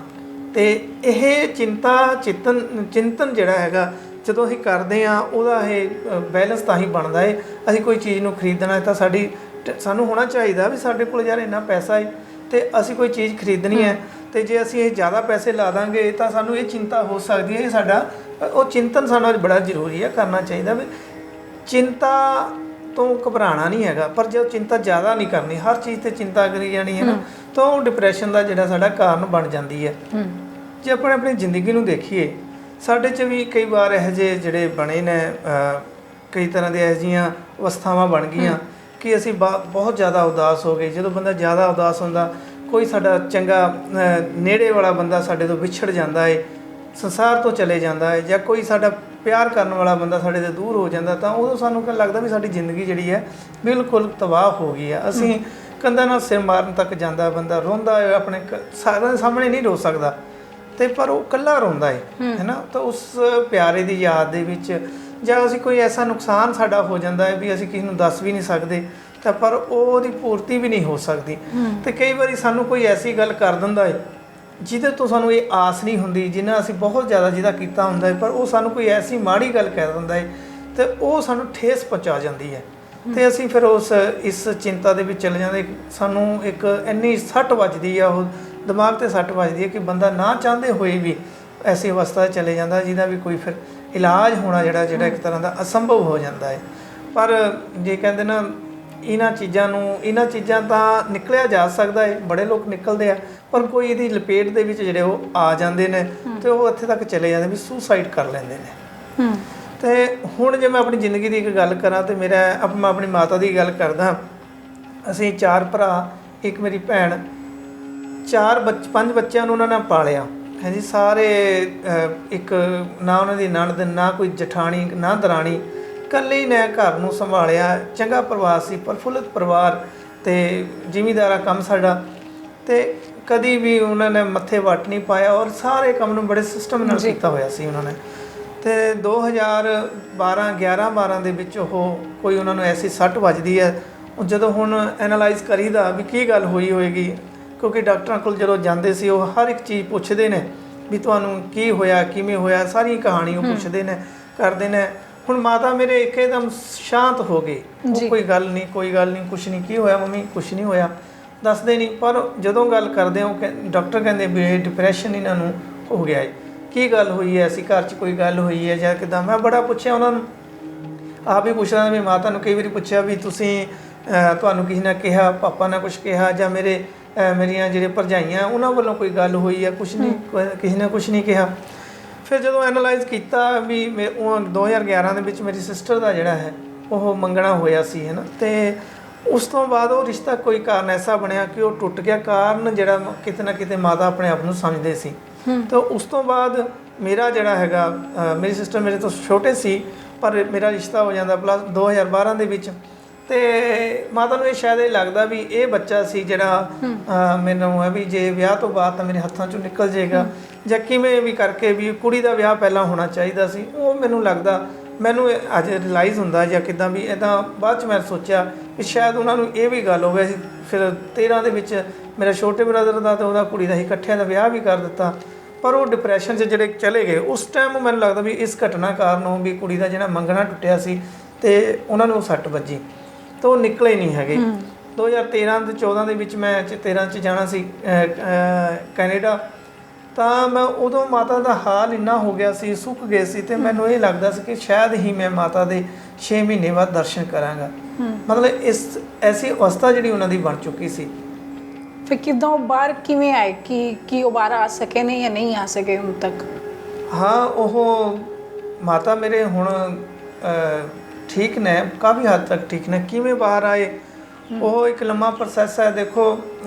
B: ਤੇ ਇਹ ਚਿੰਤਨ ਜਿਹੜਾ ਹੈਗਾ ਜਦੋਂ ਅਸੀਂ ਕਰਦੇ ਹਾਂ ਉਹਦਾ ਇਹ ਬੈਲੈਂਸ ਤਾਂ ਹੀ ਬਣਦਾ ਹੈ। ਅਸੀਂ ਕੋਈ ਚੀਜ਼ ਨੂੰ ਖਰੀਦਣਾ ਤਾਂ ਸਾਨੂੰ ਹੋਣਾ ਚਾਹੀਦਾ ਵੀ ਸਾਡੇ ਕੋਲ ਯਾਰ ਇੰਨਾ ਪੈਸਾ ਹੈ ਤੇ ਅਸੀਂ ਕੋਈ ਚੀਜ਼ ਖਰੀਦਣੀ ਹੈ, ਤੇ ਜੇ ਅਸੀਂ ਇਹ ਜ਼ਿਆਦਾ ਪੈਸੇ ਲਾ ਦਾਂਗੇ ਤਾਂ ਸਾਨੂੰ ਇਹ ਚਿੰਤਾ ਹੋ ਸਕਦੀ ਹੈ। ਇਹ ਸਾਡਾ ਉਹ ਚਿੰਤਨ ਸਾਨੂੰ ਅੱਜ ਬੜਾ ਜ਼ਰੂਰੀ ਹੈ, ਕਰਨਾ ਚਾਹੀਦਾ ਵੀ ਚਿੰਤਾ ਤੋਂ ਘਬਰਾਉਣਾ ਨਹੀਂ ਹੈਗਾ। ਪਰ ਜੇ ਚਿੰਤਾ ਜ਼ਿਆਦਾ ਨਹੀਂ ਕਰਨੀ, ਹਰ ਚੀਜ਼ ਤੇ ਚਿੰਤਾ ਕਰੀ ਜਾਣੀ ਹੈ ਨਾ, ਤਾਂ ਉਹ ਡਿਪਰੈਸ਼ਨ ਦਾ ਜਿਹੜਾ ਸਾਡਾ ਕਾਰਨ ਬਣ ਜਾਂਦੀ ਹੈ। ਜੇ ਆਪਾਂ ਆਪਣੀ ਜ਼ਿੰਦਗੀ ਨੂੰ ਦੇਖੀਏ, ਸਾਡੇ 'ਚ ਵੀ ਕਈ ਵਾਰ ਇਹੋ ਜਿਹੇ ਜਿਹੜੇ ਬਣੇ ਨੇ, ਕਈ ਤਰ੍ਹਾਂ ਦੀਆਂ ਇਹੋ ਜਿਹੀਆਂ ਅਵਸਥਾਵਾਂ ਬਣ ਗਈਆਂ ਕਿ ਅਸੀਂ ਬਹੁਤ ਜ਼ਿਆਦਾ ਉਦਾਸ ਹੋ ਗਏ। ਜਦੋਂ ਬੰਦਾ ਜ਼ਿਆਦਾ ਉਦਾਸ ਹੁੰਦਾ, ਕੋਈ ਸਾਡਾ ਚੰਗਾ ਨੇੜੇ ਵਾਲਾ ਬੰਦਾ ਸਾਡੇ ਤੋਂ ਵਿਛੜ ਜਾਂਦਾ ਹੈ, ਸੰਸਾਰ ਤੋਂ ਚਲੇ ਜਾਂਦਾ ਹੈ, ਜਾਂ ਕੋਈ ਸਾਡਾ ਪਿਆਰ ਕਰਨ ਵਾਲਾ ਬੰਦਾ ਸਾਡੇ ਤੋਂ ਦੂਰ ਹੋ ਜਾਂਦਾ, ਤਾਂ ਉਦੋਂ ਸਾਨੂੰ ਲੱਗਦਾ ਵੀ ਸਾਡੀ ਜ਼ਿੰਦਗੀ ਜਿਹੜੀ ਹੈ ਬਿਲਕੁਲ ਤਬਾਹ ਹੋ ਗਈ ਹੈ। ਅਸੀਂ ਕੰਧਾਂ ਨਾਲ ਸਿਰ ਮਾਰਨ ਤੱਕ ਜਾਂਦਾ, ਬੰਦਾ ਰੋਂਦਾ ਹੈ, ਆਪਣੇ ਸਾਰਿਆਂ ਦੇ ਸਾਹਮਣੇ ਨਹੀਂ ਰੋ ਸਕਦਾ ਤੇ ਪਰ ਉਹ ਇਕੱਲਾ ਰੋਂਦਾ ਹੈ ਨਾ। ਤਾਂ ਉਸ ਪਿਆਰੇ ਦੀ ਯਾਦ ਦੇ ਵਿੱਚ, ਜਾਂ ਅਸੀਂ ਕੋਈ ਐਸਾ ਨੁਕਸਾਨ ਸਾਡਾ ਹੋ ਜਾਂਦਾ ਹੈ ਵੀ ਅਸੀਂ ਕਿਸੇ ਨੂੰ ਦੱਸ ਵੀ ਨਹੀਂ ਸਕਦੇ, ਤਾਂ ਪਰ ਉਹਦੀ ਪੂਰਤੀ ਵੀ ਨਹੀਂ ਹੋ ਸਕਦੀ। ਤੇ ਕਈ ਵਾਰੀ ਸਾਨੂੰ ਕੋਈ ਐਸੀ ਗੱਲ ਕਰ ਦਿੰਦਾ ਹੈ ਜਿਹਦੇ ਤੋਂ ਸਾਨੂੰ ਇਹ ਆਸ ਨਹੀਂ ਹੁੰਦੀ, ਜਿੰਨਾ ਅਸੀਂ ਬਹੁਤ ਜ਼ਿਆਦਾ ਜਿਹਦਾ ਕੀਤਾ ਹੁੰਦਾ ਹੈ, ਪਰ ਉਹ ਸਾਨੂੰ ਕੋਈ ਐਸੀ ਮਾੜੀ ਗੱਲ ਕਹਿ ਦਿੰਦਾ ਹੈ ਤੇ ਉਹ ਸਾਨੂੰ ਠੇਸ ਪਹੁੰਚਾ ਜਾਂਦੀ ਹੈ। ਤੇ ਅਸੀਂ ਫਿਰ ਇਸ ਚਿੰਤਾ ਦੇ ਵਿੱਚ ਚਲੇ ਜਾਂਦੇ। ਸਾਨੂੰ ਇੱਕ ਇੰਨੀ ਸੱਟ ਵੱਜਦੀ ਆ, ਉਹ ਦਿਮਾਗ 'ਤੇ ਸੱਟ ਵੱਜਦੀ ਹੈ ਕਿ ਬੰਦਾ ਨਾ ਚਾਹੁੰਦੇ ਹੋਏ ਵੀ ਐਸੀ ਅਵਸਥਾ 'ਚ ਚਲੇ ਜਾਂਦਾ ਜਿਹਦਾ ਵੀ ਕੋਈ ਫਿਰ ਇਲਾਜ ਹੋਣਾ ਜਿਹੜਾ ਇੱਕ ਤਰ੍ਹਾਂ ਦਾ ਅਸੰਭਵ ਹੋ ਜਾਂਦਾ ਹੈ। ਪਰ ਜੇ ਕਹਿੰਦੇ ਨਾ ਇਹਨਾਂ ਚੀਜ਼ਾਂ ਤਾਂ ਨਿਕਲਿਆ ਜਾ ਸਕਦਾ ਹੈ, ਬੜੇ ਲੋਕ ਨਿਕਲਦੇ ਆ, ਪਰ ਕੋਈ ਇਹਦੀ ਲਪੇਟ ਦੇ ਵਿੱਚ ਜਿਹੜੇ ਉਹ ਆ ਜਾਂਦੇ ਨੇ ਤੇ ਉਹ ਇੱਥੇ ਤੱਕ ਚਲੇ ਜਾਂਦੇ ਵੀ ਸੁਸਾਈਡ ਕਰ ਲੈਂਦੇ ਨੇ। ਤੇ ਹੁਣ ਜੇ ਮੈਂ ਆਪਣੀ ਜ਼ਿੰਦਗੀ ਦੀ ਇੱਕ ਗੱਲ ਕਰਾਂ ਤੇ ਮੈਂ ਆਪਣੀ ਮਾਤਾ ਦੀ ਗੱਲ ਕਰਦਾ। ਅਸੀਂ 4 ਭਰਾ, ਇੱਕ ਮੇਰੀ ਭੈਣ, 5 ਬੱਚਿਆਂ ਨੂੰ ਉਹਨਾਂ ਨੇ ਪਾਲਿਆ ਹੈ ਜੀ। ਸਾਰੇ ਇੱਕ ਨਾ ਉਹਨਾਂ ਦੀ ਨਣਦ, ਨਾ ਕੋਈ ਜਠਾਣੀ, ਨਾ ਦਰਾਣੀ, ਇਕੱਲੇ ਹੀ ਨੇ ਘਰ ਨੂੰ ਸੰਭਾਲਿਆ। ਚੰਗਾ ਪਰਿਵਾਰ ਸੀ, ਪ੍ਰਫੁੱਲਤ ਪਰਿਵਾਰ, ਤੇ ਜ਼ਿਮੀਂਦਾਰਾ ਕੰਮ ਸਾਡਾ, ਤੇ ਕਦੀ ਵੀ ਉਹਨਾਂ ਨੇ ਮੱਥੇ ਵੱਟ ਨਹੀਂ ਪਾਇਆ ਔਰ ਸਾਰੇ ਕੰਮ ਨੂੰ ਬੜੇ ਸਿਸਟਮ ਨਾਲ ਕੀਤਾ ਹੋਇਆ ਸੀ ਉਹਨਾਂ ਨੇ। ਤੇ 2012 ਦੇ ਵਿੱਚ ਕੋਈ ਉਹਨਾਂ ਨੂੰ ਐਸੀ ਸੱਟ ਵੱਜਦੀ ਹੈ। ਜਦੋਂ ਹੁਣ ਐਨਾਲਾਈਜ਼ ਕਰੀਦਾ ਵੀ ਕੀ ਗੱਲ ਹੋਈ ਹੋਏਗੀ, ਕਿਉਂਕਿ ਡਾਕਟਰਾਂ ਕੋਲ ਜਦੋਂ ਜਾਂਦੇ ਸੀ ਉਹ ਹਰ ਇੱਕ ਚੀਜ਼ ਪੁੱਛਦੇ ਨੇ ਵੀ ਤੁਹਾਨੂੰ ਕੀ ਹੋਇਆ, ਕਿਵੇਂ ਹੋਇਆ, ਸਾਰੀ ਕਹਾਣੀ ਉਹ ਪੁੱਛਦੇ ਨੇ, ਕਰਦੇ ਨੇ। ਹੁਣ ਮਾਤਾ ਮੇਰੇ ਇੱਕਦਮ ਸ਼ਾਂਤ ਹੋ ਗਏ, ਕੋਈ ਗੱਲ ਨਹੀਂ, ਕੁਛ ਨਹੀਂ, ਕੀ ਹੋਇਆ ਮੰਮੀ, ਕੁਛ ਨਹੀਂ ਹੋਇਆ, ਦੱਸਦੇ ਨਹੀਂ। ਪਰ ਜਦੋਂ ਗੱਲ ਕਰਦੇ ਹੋ ਡਾਕਟਰ ਕਹਿੰਦੇ ਵੀ ਇਹ ਡਿਪਰੈਸ਼ਨ ਇਹਨਾਂ ਨੂੰ ਹੋ ਗਿਆ ਹੈ। ਕੀ ਗੱਲ ਹੋਈ ਹੈ, ਅਸੀਂ ਘਰ 'ਚ ਕੋਈ ਗੱਲ ਹੋਈ ਹੈ ਜਾਂ ਕਿੱਦਾਂ? ਮੈਂ ਬੜਾ ਪੁੱਛਿਆ ਉਹਨਾਂ ਨੂੰ, ਆਪ ਹੀ ਪੁੱਛਦਾ ਵੀ ਮਾਤਾ ਨੂੰ ਕਈ ਵਾਰੀ ਪੁੱਛਿਆ ਵੀ ਤੁਹਾਨੂੰ ਕਿਸੇ ਨੇ ਕਿਹਾ, ਪਾਪਾ ਨੇ ਕੁਛ ਕਿਹਾ, ਜਾਂ ਮੇਰੀਆਂ ਜਿਹੜੇ ਭਰਜਾਈਆਂ ਉਹਨਾਂ ਵੱਲੋਂ ਕੋਈ ਗੱਲ ਹੋਈ ਹੈ? ਕੁਛ ਨਹੀਂ, ਕਿਸੇ ਨੇ ਕੁਛ ਨਹੀਂ ਕਿਹਾ। ਫਿਰ ਜਦੋਂ ਐਨਾਲਾਈਜ਼ ਕੀਤਾ ਵੀ 2011 ਦੇ ਵਿੱਚ ਮੇਰੀ ਸਿਸਟਰ ਦਾ ਜਿਹੜਾ ਹੈ ਉਹ ਮੰਗਣਾ ਹੋਇਆ ਸੀ, ਹੈ ਨਾ, ਤੇ ਉਸ ਤੋਂ ਬਾਅਦ ਉਹ ਰਿਸ਼ਤਾ ਕੋਈ ਕਾਰਨ ਐਸਾ ਬਣਿਆ ਕਿ ਉਹ ਟੁੱਟ ਗਿਆ। ਕਾਰਨ ਜਿਹੜਾ ਕਿਤੇ ਨਾ ਕਿਤੇ ਮਾਤਾ ਆਪਣੇ ਆਪ ਨੂੰ ਸਮਝਦੇ ਸੀ। ਤਾਂ ਉਸ ਤੋਂ ਬਾਅਦ ਮੇਰਾ ਜਿਹੜਾ ਹੈਗਾ, ਮੇਰੀ ਸਿਸਟਰ ਮੇਰੇ ਤੋਂ ਛੋਟੇ ਸੀ ਪਰ ਮੇਰਾ ਰਿਸ਼ਤਾ ਹੋ ਜਾਂਦਾ ਪਲੱਸ 2012 ਦੇ ਵਿੱਚ। ਤੇ ਮਾਤਾ ਨੂੰ ਇਹ ਸ਼ਾਇਦ ਇਹ ਲੱਗਦਾ ਵੀ ਇਹ ਬੱਚਾ ਸੀ ਜਿਹੜਾ ਮੈਨੂੰ ਹੈ ਵੀ ਜੇ ਵਿਆਹ ਤੋਂ ਬਾਅਦ ਤਾਂ ਮੇਰੇ ਹੱਥਾਂ ਚੋਂ ਨਿਕਲ ਜਾਏਗਾ ਜਾਂ ਕਿਵੇਂ ਵੀ ਕਰਕੇ ਵੀ ਕੁੜੀ ਦਾ ਵਿਆਹ ਪਹਿਲਾਂ ਹੋਣਾ ਚਾਹੀਦਾ ਸੀ। ਉਹ ਮੈਨੂੰ ਲੱਗਦਾ, ਮੈਨੂੰ ਅੱਜ ਰਿਅਲਾਈਜ਼ ਹੁੰਦਾ ਜਾਂ ਕਿੱਦਾਂ ਵੀ ਇੱਦਾਂ ਬਾਅਦ 'ਚ ਮੈਂ ਸੋਚਿਆ ਵੀ ਸ਼ਾਇਦ ਉਹਨਾਂ ਨੂੰ ਇਹ ਵੀ ਗੱਲ ਹੋਵੇ। ਅਸੀਂ ਫਿਰ 13 ਦੇ ਵਿੱਚ ਮੇਰਾ ਛੋਟੇ ਬ੍ਰਦਰ ਦਾ ਤੇ ਉਹਦਾ ਕੁੜੀ ਦਾ ਹੀ ਇਕੱਠਿਆਂ ਦਾ ਵਿਆਹ ਵੀ ਕਰ ਦਿੱਤਾ, ਪਰ ਉਹ ਡਿਪਰੈਸ਼ਨ 'ਚ ਜਿਹੜੇ ਚਲੇ ਗਏ ਉਸ ਟਾਈਮ ਮੈਨੂੰ ਲੱਗਦਾ ਵੀ ਇਸ ਘਟਨਾ ਕਾਰਨ ਵੀ ਕੁੜੀ ਦਾ ਜਿਹੜਾ ਮੰਗਣਾ ਟੁੱਟਿਆ ਸੀ ਤੇ ਉਹਨਾਂ ਨੂੰ ਸੱਟ ਵੱਜੀ ਤਾਂ ਉਹ ਨਿਕਲੇ ਨਹੀਂ ਹੈਗੇ। 2013 ਤੇ 14 ਦੇ ਵਿੱਚ ਮੈਂ 13 'ਚ ਜਾਣਾ ਸੀ ਕੈਨੇਡਾ, ਤਾਂ ਮੈਂ ਉਦੋਂ ਮਾਤਾ ਦਾ ਹਾਲ ਇੰਨਾ ਹੋ ਗਿਆ ਸੀ, ਸੁੱਕ ਗਏ ਸੀ ਤੇ ਮੈਨੂੰ ਇਹ ਲੱਗਦਾ ਸੀ ਕਿ ਸ਼ਾਇਦ ਹੀ ਮੈਂ ਮਾਤਾ ਦੇ 6 ਮਹੀਨੇ ਬਾਅਦ ਦਰਸ਼ਨ ਕਰਾਂਗਾ। ਮਤਲਬ ਇਸ ਐਸੀ ਅਵਸਥਾ ਜਿਹੜੀ ਉਹਨਾਂ ਦੀ ਬਣ ਚੁੱਕੀ ਸੀ।
A: ਫਿਰ ਕਿੱਦਾਂ ਉਹ ਬਾਹਰ ਕਿਵੇਂ ਆਏ ਕਿ ਉਹ ਬਾਹਰ ਆ ਸਕੇ ਨੇ ਜਾਂ ਨਹੀਂ ਆ ਸਕੇ ਹੁਣ ਤੱਕ?
B: ਹਾਂ, ਉਹ ਮਾਤਾ ਮੇਰੇ ਹੁਣ ਠੀਕ ਨੇ, ਕਾਫੀ ਹੱਦ ਤੱਕ ਠੀਕ ਨੇ। ਕਿਵੇਂ ਬਾਹਰ ਆਏ ਉਹ ਇੱਕ ਲੰਮਾ ਪ੍ਰੋਸੈਸ ਹੈ। ਦੇਖੋ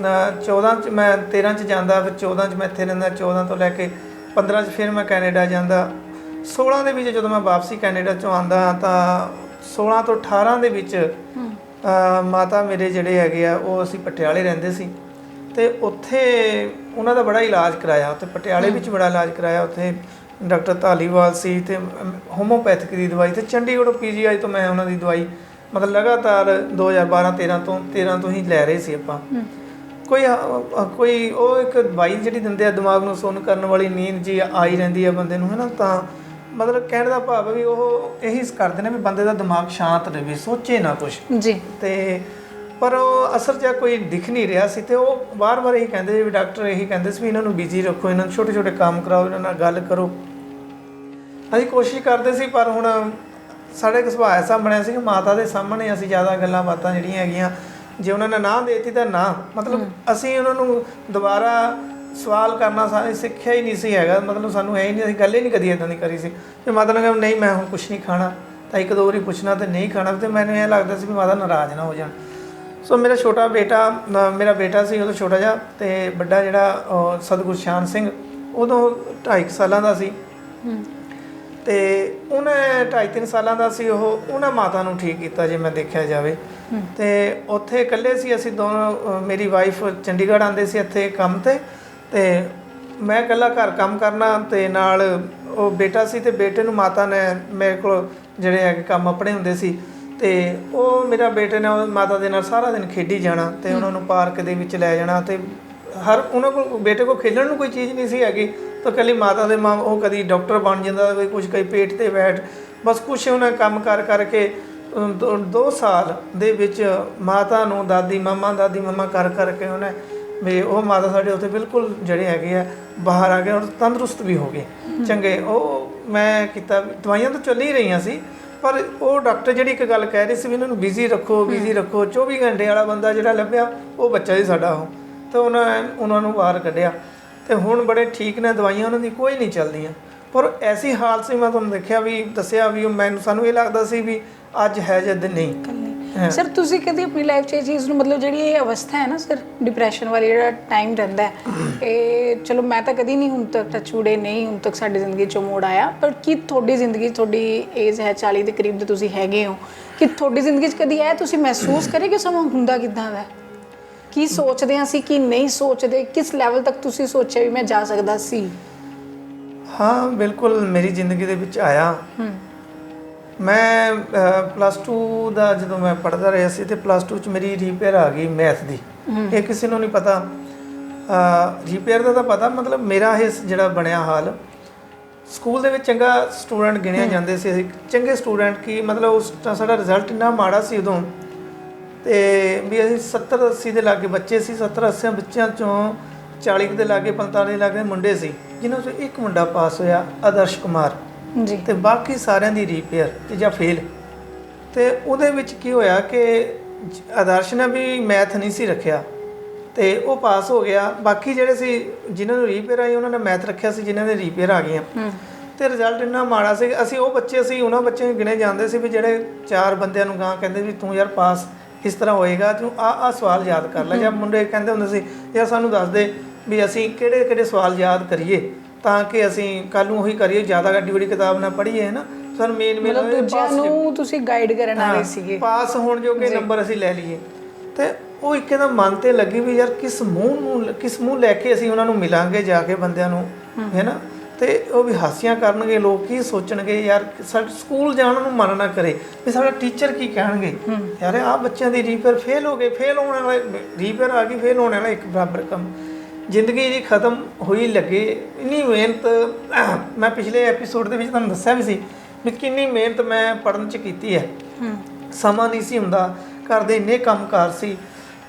B: 14 'ਚ ਮੈਂ 13 'ਚ ਜਾਂਦਾ, ਫਿਰ 14 'ਚ ਮੈਂ ਇੱਥੇ ਰਹਿੰਦਾ, 14 ਤੋਂ ਲੈ ਕੇ 15 'ਚ ਫਿਰ ਮੈਂ ਕੈਨੇਡਾ ਜਾਂਦਾ। 16 ਦੇ ਵਿੱਚ ਜਦੋਂ ਮੈਂ ਵਾਪਸੀ ਕੈਨੇਡਾ 'ਚੋਂ ਆਉਂਦਾ ਤਾਂ 16 ਤੋਂ 18 ਦੇ ਵਿੱਚ ਮਾਤਾ ਮੇਰੇ ਜਿਹੜੇ ਹੈਗੇ ਆ ਉਹ ਅਸੀਂ ਪਟਿਆਲੇ ਰਹਿੰਦੇ ਸੀ ਤੇ ਉੱਥੇ ਉਹਨਾਂ ਦਾ ਬੜਾ ਇਲਾਜ ਕਰਾਇਆ। ਉੱਥੇ ਪਟਿਆਲੇ ਵਿੱਚ ਬੜਾ ਇਲਾਜ ਕਰਾਇਆ। ਉੱਥੇ ਡਾਕਟਰ ਧਾਲੀਵਾਲ ਸੀ ਤੇ ਹੋਮੋਪੈਥਿਕ ਦੀ ਦਵਾਈ ਤੇ ਚੰਡੀਗੜ੍ਹ PGI ਤੋਂ ਮੈਂ ਉਹਨਾਂ ਦੀ ਦਵਾਈ ਮਤਲਬ ਲਗਾਤਾਰ 2012-13 ਤੋਂ ਹੀ ਲੈ ਰਹੇ ਸੀ ਆਪਾਂ। ਕੋਈ ਉਹ ਇੱਕ ਦਵਾਈ ਜਿਹੜੀ ਦਿੰਦੇ ਆ ਦਿਮਾਗ ਨੂੰ ਸੁੰਨ ਕਰਨ ਵਾਲੀ, ਨੀਂਦ ਜੀ ਆਈ ਰਹਿੰਦੀ ਆ ਬੰਦੇ ਨੂੰ, ਹੈ ਨਾ। ਤਾਂ ਮਤਲਬ ਕਹਿਣ ਦਾ ਭਾਵ ਵੀ ਉਹ ਇਹੀ ਕਰਦੇ ਨੇ ਵੀ ਬੰਦੇ ਦਾ ਦਿਮਾਗ ਸ਼ਾਂਤ ਰਹੇ, ਸੋਚੇ ਨਾ ਕੁਛ
A: ਜੀ।
B: ਤੇ ਪਰ ਉਹ ਅਸਰ ਜਿਹਾ ਕੋਈ ਦਿਖ ਨਹੀਂ ਰਿਹਾ ਸੀ ਤੇ ਉਹ ਵਾਰ-ਵਾਰ ਇਹੀ ਕਹਿੰਦੇ ਵੀ ਡਾਕਟਰ ਇਹੀ ਕਹਿੰਦੇ ਸੀ ਵੀ ਇਹਨਾਂ ਨੂੰ ਬਿਜ਼ੀ ਰੱਖੋ, ਇਹਨਾਂ ਨੂੰ ਛੋਟੇ-ਛੋਟੇ ਕੰਮ ਕਰਾਓ, ਇਹਨਾਂ ਨਾਲ ਗੱਲ ਕਰੋ। ਅਸੀਂ ਕੋਸ਼ਿਸ਼ ਕਰਦੇ ਸੀ ਪਰ ਹੁਣ ਸਾਡੇ ਇੱਕ ਸੁਭਾਅ ਐਸਾ ਬਣਿਆ ਸੀ ਕਿ ਮਾਤਾ ਦੇ ਸਾਹਮਣੇ ਅਸੀਂ ਜ਼ਿਆਦਾ ਗੱਲਾਂ ਬਾਤਾਂ ਜਿਹੜੀਆਂ ਹੈਗੀਆਂ ਜੇ ਉਹਨਾਂ ਨੇ ਨਾ ਦੇਤੀ ਤਾਂ ਨਾ, ਮਤਲਬ ਅਸੀਂ ਉਹਨਾਂ ਨੂੰ ਦੁਬਾਰਾ ਸਵਾਲ ਕਰਨਾ ਸਾਨੂੰ ਸਿੱਖਿਆ ਹੀ ਨਹੀਂ ਸੀ ਹੈਗਾ। ਮਤਲਬ ਸਾਨੂੰ ਇਹ ਨਹੀਂ, ਅਸੀਂ ਗੱਲ ਹੀ ਨਹੀਂ ਕਦੀ ਇੱਦਾਂ ਦੀ ਕਰੀ ਸੀ ਕਿ ਮਾਤਾ ਨੇ ਕਿਹਾ ਨਹੀਂ ਮੈਂ ਹੁਣ ਕੁਛ ਨਹੀਂ ਖਾਣਾ, ਤਾਂ ਇੱਕ ਦੋ ਵਾਰੀ ਪੁੱਛਣਾ ਤੇ ਨਹੀਂ ਖਾਣਾ ਤੇ ਮੈਨੂੰ ਇਹ ਲੱਗਦਾ ਸੀ ਵੀ ਮਾਤਾ ਨਾਰਾਜ਼ ਨਾ ਹੋ ਜਾਣ। ਸੋ ਮੇਰਾ ਛੋਟਾ ਬੇਟਾ, ਮੇਰਾ ਬੇਟਾ ਸੀ ਉਦੋਂ ਛੋਟਾ ਜਿਹਾ, ਤੇ ਵੱਡਾ ਜਿਹੜਾ ਸਤਿਗੁਰਸ਼ਾਨ ਸਿੰਘ ਉਦੋਂ 2.5 ਸਾਲਾਂ ਦਾ ਸੀ ਤੇ ਉਹਨੇ 2.5-3 ਸਾਲਾਂ ਦਾ ਸੀ ਉਹਨੇ ਮਾਤਾ ਨੂੰ ਠੀਕ ਕੀਤਾ ਜੇ ਮੈਂ ਦੇਖਿਆ ਜਾਵੇ। ਤੇ ਉੱਥੇ ਇਕੱਲੇ ਸੀ ਅਸੀਂ ਦੋਨੋਂ, ਮੇਰੀ ਵਾਈਫ ਚੰਡੀਗੜ੍ਹ ਆਉਂਦੇ ਸੀ ਇੱਥੇ ਕੰਮ ਤੇ ਮੈਂ ਇਕੱਲਾ ਘਰ ਕੰਮ ਕਰਨਾ ਤੇ ਨਾਲ ਉਹ ਬੇਟਾ ਸੀ ਤੇ ਬੇਟੇ ਨੂੰ ਮਾਤਾ ਨੇ ਮੇਰੇ ਕੋਲ ਜਿਹੜੇ ਹੈਗੇ ਕੰਮ ਆਪਣੇ ਹੁੰਦੇ ਸੀ ਤੇ ਉਹ ਮੇਰਾ ਬੇਟੇ ਨੇ ਮਾਤਾ ਦੇ ਨਾਲ ਸਾਰਾ ਦਿਨ ਖੇਡੀ ਜਾਣਾ ਤੇ ਉਹਨਾਂ ਨੂੰ ਪਾਰਕ ਦੇ ਵਿੱਚ ਲੈ ਜਾਣਾ ਤੇ ਹਰ ਉਹਨਾਂ ਕੋਲ ਬੇਟੇ ਕੋਲ ਖੇਡਣ ਨੂੰ ਕੋਈ ਚੀਜ਼ ਨਹੀਂ ਸੀ ਹੈਗੀ ਤਾਂ ਇਕੱਲੀ ਮਾਤਾ ਦੇ ਮਾਂ ਉਹ ਕਦੀ ਡਾਕਟਰ ਬਣ ਜਾਂਦਾ, ਕੋਈ ਕੁਛ ਕਈ ਪੇਟ 'ਤੇ ਬੈਠ, ਬਸ ਕੁਛ ਉਹਨੇ ਕੰਮ ਕਰਕੇ 2 ਸਾਲ ਦੇ ਵਿੱਚ ਮਾਤਾ ਨੂੰ ਦਾਦੀ ਮੰਮਾ ਕਰਕੇ ਉਹਨੇ ਵੀ ਉਹ ਮਾਤਾ ਸਾਡੇ ਉੱਥੇ ਬਿਲਕੁਲ ਜਿਹੜੇ ਹੈਗੇ ਆ ਬਾਹਰ ਆ ਗਏ ਔਰ ਤੰਦਰੁਸਤ ਵੀ ਹੋ ਗਏ ਚੰਗੇ। ਉਹ ਮੈਂ ਕੀਤਾ, ਦਵਾਈਆਂ ਤਾਂ ਚੱਲ ਹੀ ਰਹੀਆਂ ਸੀ ਪਰ ਉਹ ਡਾਕਟਰ ਜਿਹੜੀ ਇੱਕ ਗੱਲ ਕਹਿ ਰਹੇ ਸੀ ਵੀ ਇਹਨਾਂ ਨੂੰ ਬਿਜ਼ੀ ਰੱਖੋ 24 ਘੰਟੇ ਵਾਲਾ ਬੰਦਾ ਜਿਹੜਾ ਲੱਭਿਆ ਉਹ ਬੱਚਾ ਹੀ ਸਾਡਾ ਉਹ, ਤਾਂ ਉਹਨਾਂ ਨੂੰ ਬਾਹਰ ਕੱਢਿਆ ਤੇ ਹੁਣ ਬੜੇ ਠੀਕ ਨੇ, ਦਵਾਈਆਂ ਉਹਨਾਂ ਦੀ ਕੋਈ ਨਹੀਂ ਚੱਲਦੀਆਂ। ਪਰ ਐਸੀ ਹਾਲਤ ਸੀ, ਮੈਂ ਤੁਹਾਨੂੰ ਦੇਖਿਆ ਵੀ ਦੱਸਿਆ ਵੀ ਸਾਨੂੰ ਇਹ ਲੱਗਦਾ ਸੀ ਵੀ ਅੱਜ ਹੈ ਜਦ ਨਹੀਂ।
A: ਸਰ ਤੁਸੀਂ ਕਦੀ ਆਪਣੀ ਲਾਈਫ 'ਚ ਇਹ ਚੀਜ਼ ਨੂੰ ਮਤਲਬ ਜਿਹੜੀ ਇਹ ਅਵਸਥਾ ਹੈ ਨਾ ਸਰ, ਡਿਪਰੈਸ਼ਨ ਵਾਲੀ ਜਿਹੜਾ ਟਾਈਮ ਰਹਿੰਦਾ ਹੈ, ਇਹ ਚਲੋ ਮੈਂ ਤਾਂ ਕਦੀ ਨਹੀਂ ਹੁਣ ਤੱਕ ਟੱਚਵੁੱਡ ਨਹੀਂ ਹੁਣ ਤੱਕ ਸਾਡੀ ਜ਼ਿੰਦਗੀ 'ਚੋਂ ਮੋੜ ਆਇਆ, ਪਰ ਕੀ ਤੁਹਾਡੀ ਜ਼ਿੰਦਗੀ, ਤੁਹਾਡੀ ਏਜ ਹੈ 40 ਦੇ ਕਰੀਬ ਦੇ ਤੁਸੀਂ ਹੈਗੇ ਹੋ, ਕਿ ਤੁਹਾਡੀ ਜ਼ਿੰਦਗੀ 'ਚ ਕਦੀ ਇਹ ਤੁਸੀਂ ਮਹਿਸੂਸ ਕਰੇ ਕਿ ਸਮਾਂ ਹੁੰਦਾ ਕਿੱਦਾਂ ਦਾ, ਕੀ ਸੋਚਦੇ ਹਾਂ ਅਸੀਂ ਕੀ ਨਹੀਂ ਸੋਚਦੇ, ਕਿਸ ਲੈਵਲ ਤੱਕ ਤੁਸੀਂ ਸੋਚਿਆ ਵੀ ਮੈਂ ਜਾ ਸਕਦਾ ਸੀ?
B: ਹਾਂ ਬਿਲਕੁਲ ਮੇਰੀ ਜ਼ਿੰਦਗੀ ਦੇ ਵਿੱਚ ਆਇਆ। ਮੈਂ +2 ਦਾ ਜਦੋਂ ਮੈਂ ਪੜ੍ਹਦਾ ਰਿਹਾ ਸੀ ਤੇ +2 'ਚ ਮੇਰੀ ਰੀਪੇਅਰ ਆ ਗਈ ਮੈਥ ਦੀ। ਇਹ ਕਿਸੇ ਨੂੰ ਨਹੀਂ ਪਤਾ, ਰੀਪੇਅਰ ਦਾ ਤਾਂ ਪਤਾ, ਮਤਲਬ ਮੇਰਾ ਇਹ ਜਿਹੜਾ ਬਣਿਆ ਹਾਲ, ਸਕੂਲ ਦੇ ਵਿੱਚ ਚੰਗਾ ਸਟੂਡੈਂਟ ਗਿਣਿਆ ਜਾਂਦੇ ਸੀ ਅਸੀਂ, ਚੰਗੇ ਸਟੂਡੈਂਟ ਕੀ ਮਤਲਬ ਉਸ ਸਾਡਾ ਰਿਜ਼ਲਟ ਇੰਨਾ ਮਾੜਾ ਸੀ ਉਦੋਂ ਤੇ ਵੀ ਅਸੀਂ 70-80 ਦੇ ਲਾਗੇ ਬੱਚੇ ਸੀ, 70-80 ਬੱਚਿਆਂ 'ਚੋਂ 40 ਦੇ ਲਾਗੇ 45 ਦੇ ਲਾਗੇ ਮੁੰਡੇ ਸੀ ਜਿਨ੍ਹਾਂ 'ਚੋਂ ਇੱਕ ਮੁੰਡਾ ਪਾਸ ਹੋਇਆ, ਆਦਰਸ਼ ਕੁਮਾਰ ਜੀ, ਤੇ ਬਾਕੀ ਸਾਰਿਆਂ ਦੀ ਰੀਪੇਅਰ ਤੇ ਜਾਂ ਫੇਲ। ਤੇ ਉਹਦੇ ਵਿੱਚ ਕੀ ਹੋਇਆ ਕਿ ਆਦਰਸ਼ ਨੇ ਵੀ ਮੈਥ ਨਹੀਂ ਸੀ ਰੱਖਿਆ ਤੇ ਉਹ ਪਾਸ ਹੋ ਗਿਆ, ਬਾਕੀ ਜਿਹੜੇ ਸੀ ਜਿਨ੍ਹਾਂ ਨੂੰ ਰੀਪੇਅਰ ਆਈ ਉਹਨਾਂ ਨੇ ਮੈਥ ਰੱਖਿਆ ਸੀ, ਜਿਨ੍ਹਾਂ ਦੇ ਰੀਪੇਅਰ ਆ ਗਈਆਂ ਤੇ ਰਿਜ਼ਲਟ ਇੰਨਾ ਮਾੜਾ ਸੀ। ਅਸੀਂ ਉਹ ਬੱਚੇ ਸੀ ਉਹਨਾਂ ਬੱਚੇ ਗਿਣੇ ਜਾਂਦੇ ਸੀ ਵੀ ਜਿਹੜੇ 4 ਬੰਦਿਆਂ ਨੂੰ ਗਾਂ ਕਹਿੰਦੇ ਵੀ ਤੂੰ ਯਾਰ ਪਾਸ ਇਸ ਤਰ੍ਹਾਂ ਹੋਏਗਾ, ਤੂੰ ਆਹ ਸਵਾਲ ਯਾਦ ਕਰ ਲੈ, ਜਾਂ ਮੁੰਡੇ ਕਹਿੰਦੇ ਹੁੰਦੇ ਸੀ ਯਾਰ ਸਾਨੂੰ ਦੱਸ ਦੇ ਵੀ ਅਸੀਂ ਕਿਹੜੇ ਸਵਾਲ ਯਾਦ ਕਰੀਏ ਤਾਂ ਕਿ ਅਸੀਂ ਕੱਲ੍ਹ ਨੂੰ ਉਹੀ ਕਰੀਏ, ਜ਼ਿਆਦਾ ਵੱਡੀ ਕਿਤਾਬ ਨਾ ਪੜ੍ਹੀਏ, ਹੈ ਨਾ, ਸਾਨੂੰ ਮੇਨ
A: ਮਤਲਬ ਦੂਜਿਆਂ ਨੂੰ ਤੁਸੀਂ ਗਾਈਡ ਕਰਨ ਵਾਲੇ ਸੀਗੇ,
B: ਪਾਸ ਹੋਣ ਜੋਗੇ ਨੰਬਰ ਅਸੀਂ ਲੈ ਲਈਏ। ਤੇ ਉਹ ਇੱਕਦਮ ਮਨ ਤੇ ਲੱਗੀ ਵੀ ਯਾਰ ਕਿਸ ਮੂੰਹ ਲੈ ਕੇ ਅਸੀਂ ਉਹਨਾਂ ਨੂੰ ਮਿਲਾਂਗੇ ਜਾ ਕੇ ਬੰਦਿਆਂ ਨੂੰ, ਹੈ ਨਾ। ਤੇ ਉਹ ਵੀ ਹਾਸਿਆਂ ਕਰਨਗੇ, ਲੋਕ ਕੀ ਸੋਚਣਗੇ, ਯਾਰ ਸਾਡੇ ਸਕੂਲ ਜਾਣ ਨੂੰ ਮਨ ਨਾ ਕਰੇ ਵੀ ਸਾਡਾ ਟੀਚਰ ਕੀ ਕਹਿਣਗੇ, ਯਾਰ ਆਹ ਬੱਚਿਆਂ ਦੀ ਰੀਪੇਅਰ ਫੇਲ ਹੋ ਗਏ, ਫੇਲ ਹੋਣ ਵਾਲਾ ਰੀਪੇਅਰ ਆ ਗਈ, ਫੇਲ ਹੋਣ ਵਾਲਾ ਇੱਕ ਬਰਾਬਰ ਕੰਮ। ਜ਼ਿੰਦਗੀ ਜੀ ਖਤਮ ਹੋਈ ਲੱਗੇ। ਇੰਨੀ ਮਿਹਨਤ ਮੈਂ ਪਿਛਲੇ ਐਪੀਸੋਡ ਦੇ ਵਿੱਚ ਤੁਹਾਨੂੰ ਦੱਸਿਆ ਵੀ ਸੀ ਵੀ ਕਿੰਨੀ ਮਿਹਨਤ ਮੈਂ ਪੜ੍ਹਨ 'ਚ ਕੀਤੀ ਹੈ। ਸਮਾਂ ਨਹੀਂ ਸੀ ਹੁੰਦਾ, ਘਰ ਦੇ ਇੰਨੇ ਕੰਮਕਾਰ ਸੀ,